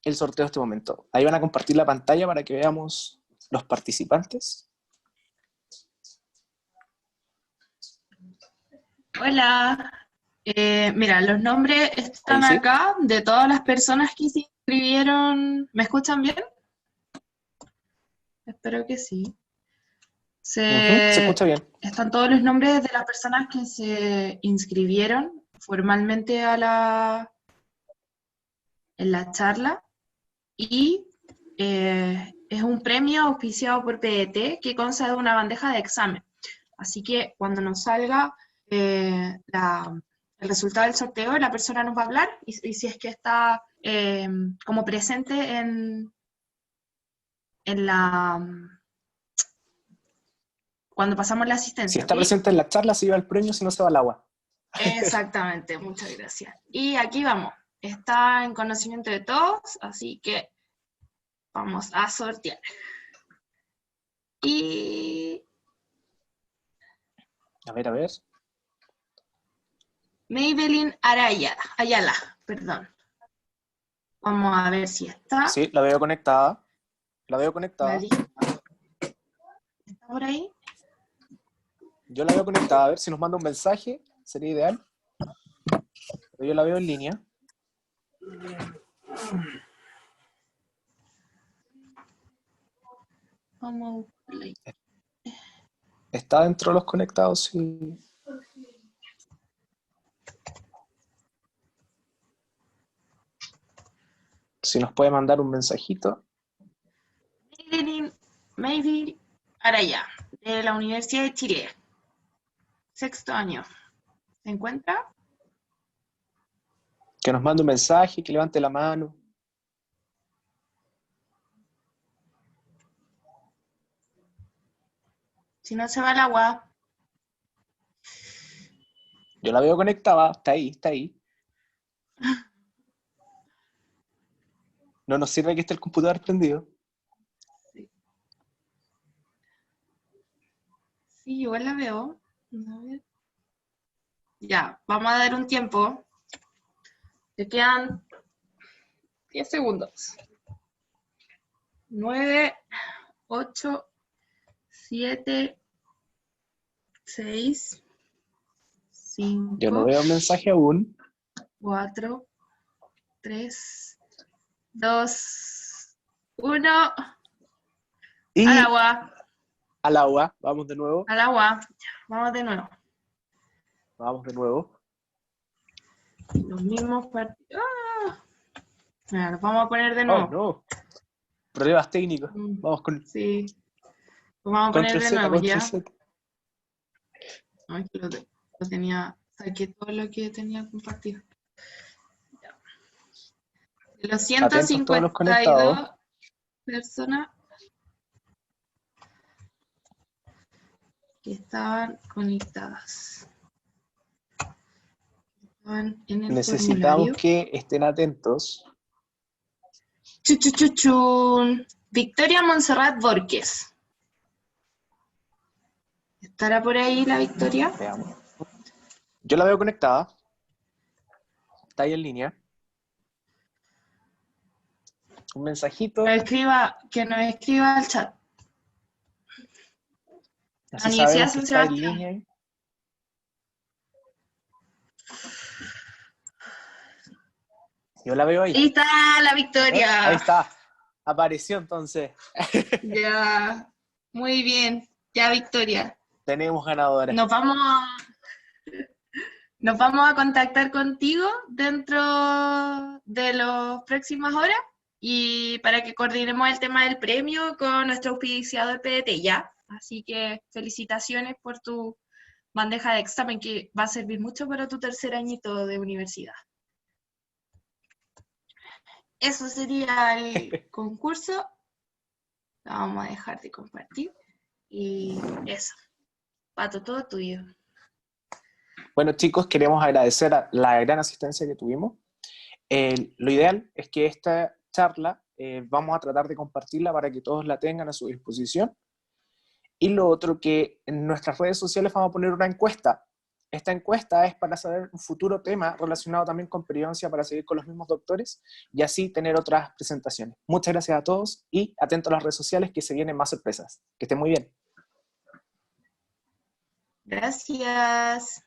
el sorteo de este momento. Ahí van a compartir la pantalla para que veamos los participantes. Hola, mira, los nombres están Ahí sí. acá de todas las personas que se inscribieron. ¿Me escuchan bien? Espero que sí. Se escucha bien. Están todos los nombres de las personas que se inscribieron formalmente en la charla, y es un premio auspiciado por PDT que consta de una bandeja de examen. Así que cuando nos salga el resultado del sorteo, la persona nos va a hablar y si es que está como presente en la... cuando pasamos la Si asistencia, está ¿ok? presente en la charla, se lleva el premio, si no se va al agua. Exactamente, muchas gracias. Y aquí vamos, está en conocimiento de todos, así que vamos a sortear. Y A ver. Maybelline Ayala, perdón. Vamos a ver si está. Sí, la veo conectada. La veo conectada. ¿Está por ahí? Yo la veo conectada. A ver si nos manda un mensaje, sería ideal. Pero yo la veo en línea. Vamos a buscarla ahí. Está dentro de los conectados, sí. Si nos puede mandar un mensajito. Maybelline Araya, de la Universidad de Chile. 6º año. ¿Se encuentra? Que nos mande un mensaje, que levante la mano. Si no se va al agua. Yo la veo conectada, está ahí. No nos sirve que esté el computador prendido. Sí, igual la veo. A ver. Ya, vamos a dar un tiempo. Te quedan 10 segundos. 9, 8, 7, 6, 5, Yo no veo mensaje aún. 4, 3, 2, 1. Y Al agua. al agua, vamos de nuevo. Al agua. Vamos de nuevo. Vamos de nuevo. Los mismos partidos. ¡Ah! Mira, los vamos a poner de Oh, nuevo. no. Problemas técnicos. Vamos con Sí. Los vamos a poner Control de Z, nuevo, Control ¿ya? Z. No, es que lo tenía, saqué todo lo que tenía compartido. Ya. De los Atentos todos los conectados. 152 personas que estaban conectadas. Estaban en el Necesitamos formulario. que estén atentos. Chuchuchuchun. Victoria Montserrat Borges. ¿Estará por ahí la Victoria? Veamos. Yo la veo conectada. Está ahí en línea. Un mensajito. Que nos escriba al chat. Así Universidad sabemos que San está en Sebastián. línea. Yo la veo ahí. Ahí está la Victoria. Ahí está. Apareció entonces. Ya, muy bien. Ya, Victoria. Tenemos ganadora. Nos vamos a contactar contigo dentro de las próximas horas y para que coordinemos el tema del premio con nuestro auspiciador PDT, ¿ya? Así que felicitaciones por tu bandeja de examen que va a servir mucho para tu 3er añito de universidad. Eso sería el concurso. La vamos a dejar de compartir. Y eso. Pato, todo tuyo. Bueno, chicos, queremos agradecer la gran asistencia que tuvimos. Lo ideal es que esta charla vamos a tratar de compartirla para que todos la tengan a su disposición. Y lo otro, que en nuestras redes sociales vamos a poner una encuesta. Esta encuesta es para saber un futuro tema relacionado también con periodoncia para seguir con los mismos doctores y así tener otras presentaciones. Muchas gracias a todos y atentos a las redes sociales que se vienen más sorpresas. Que estén muy bien. Gracias.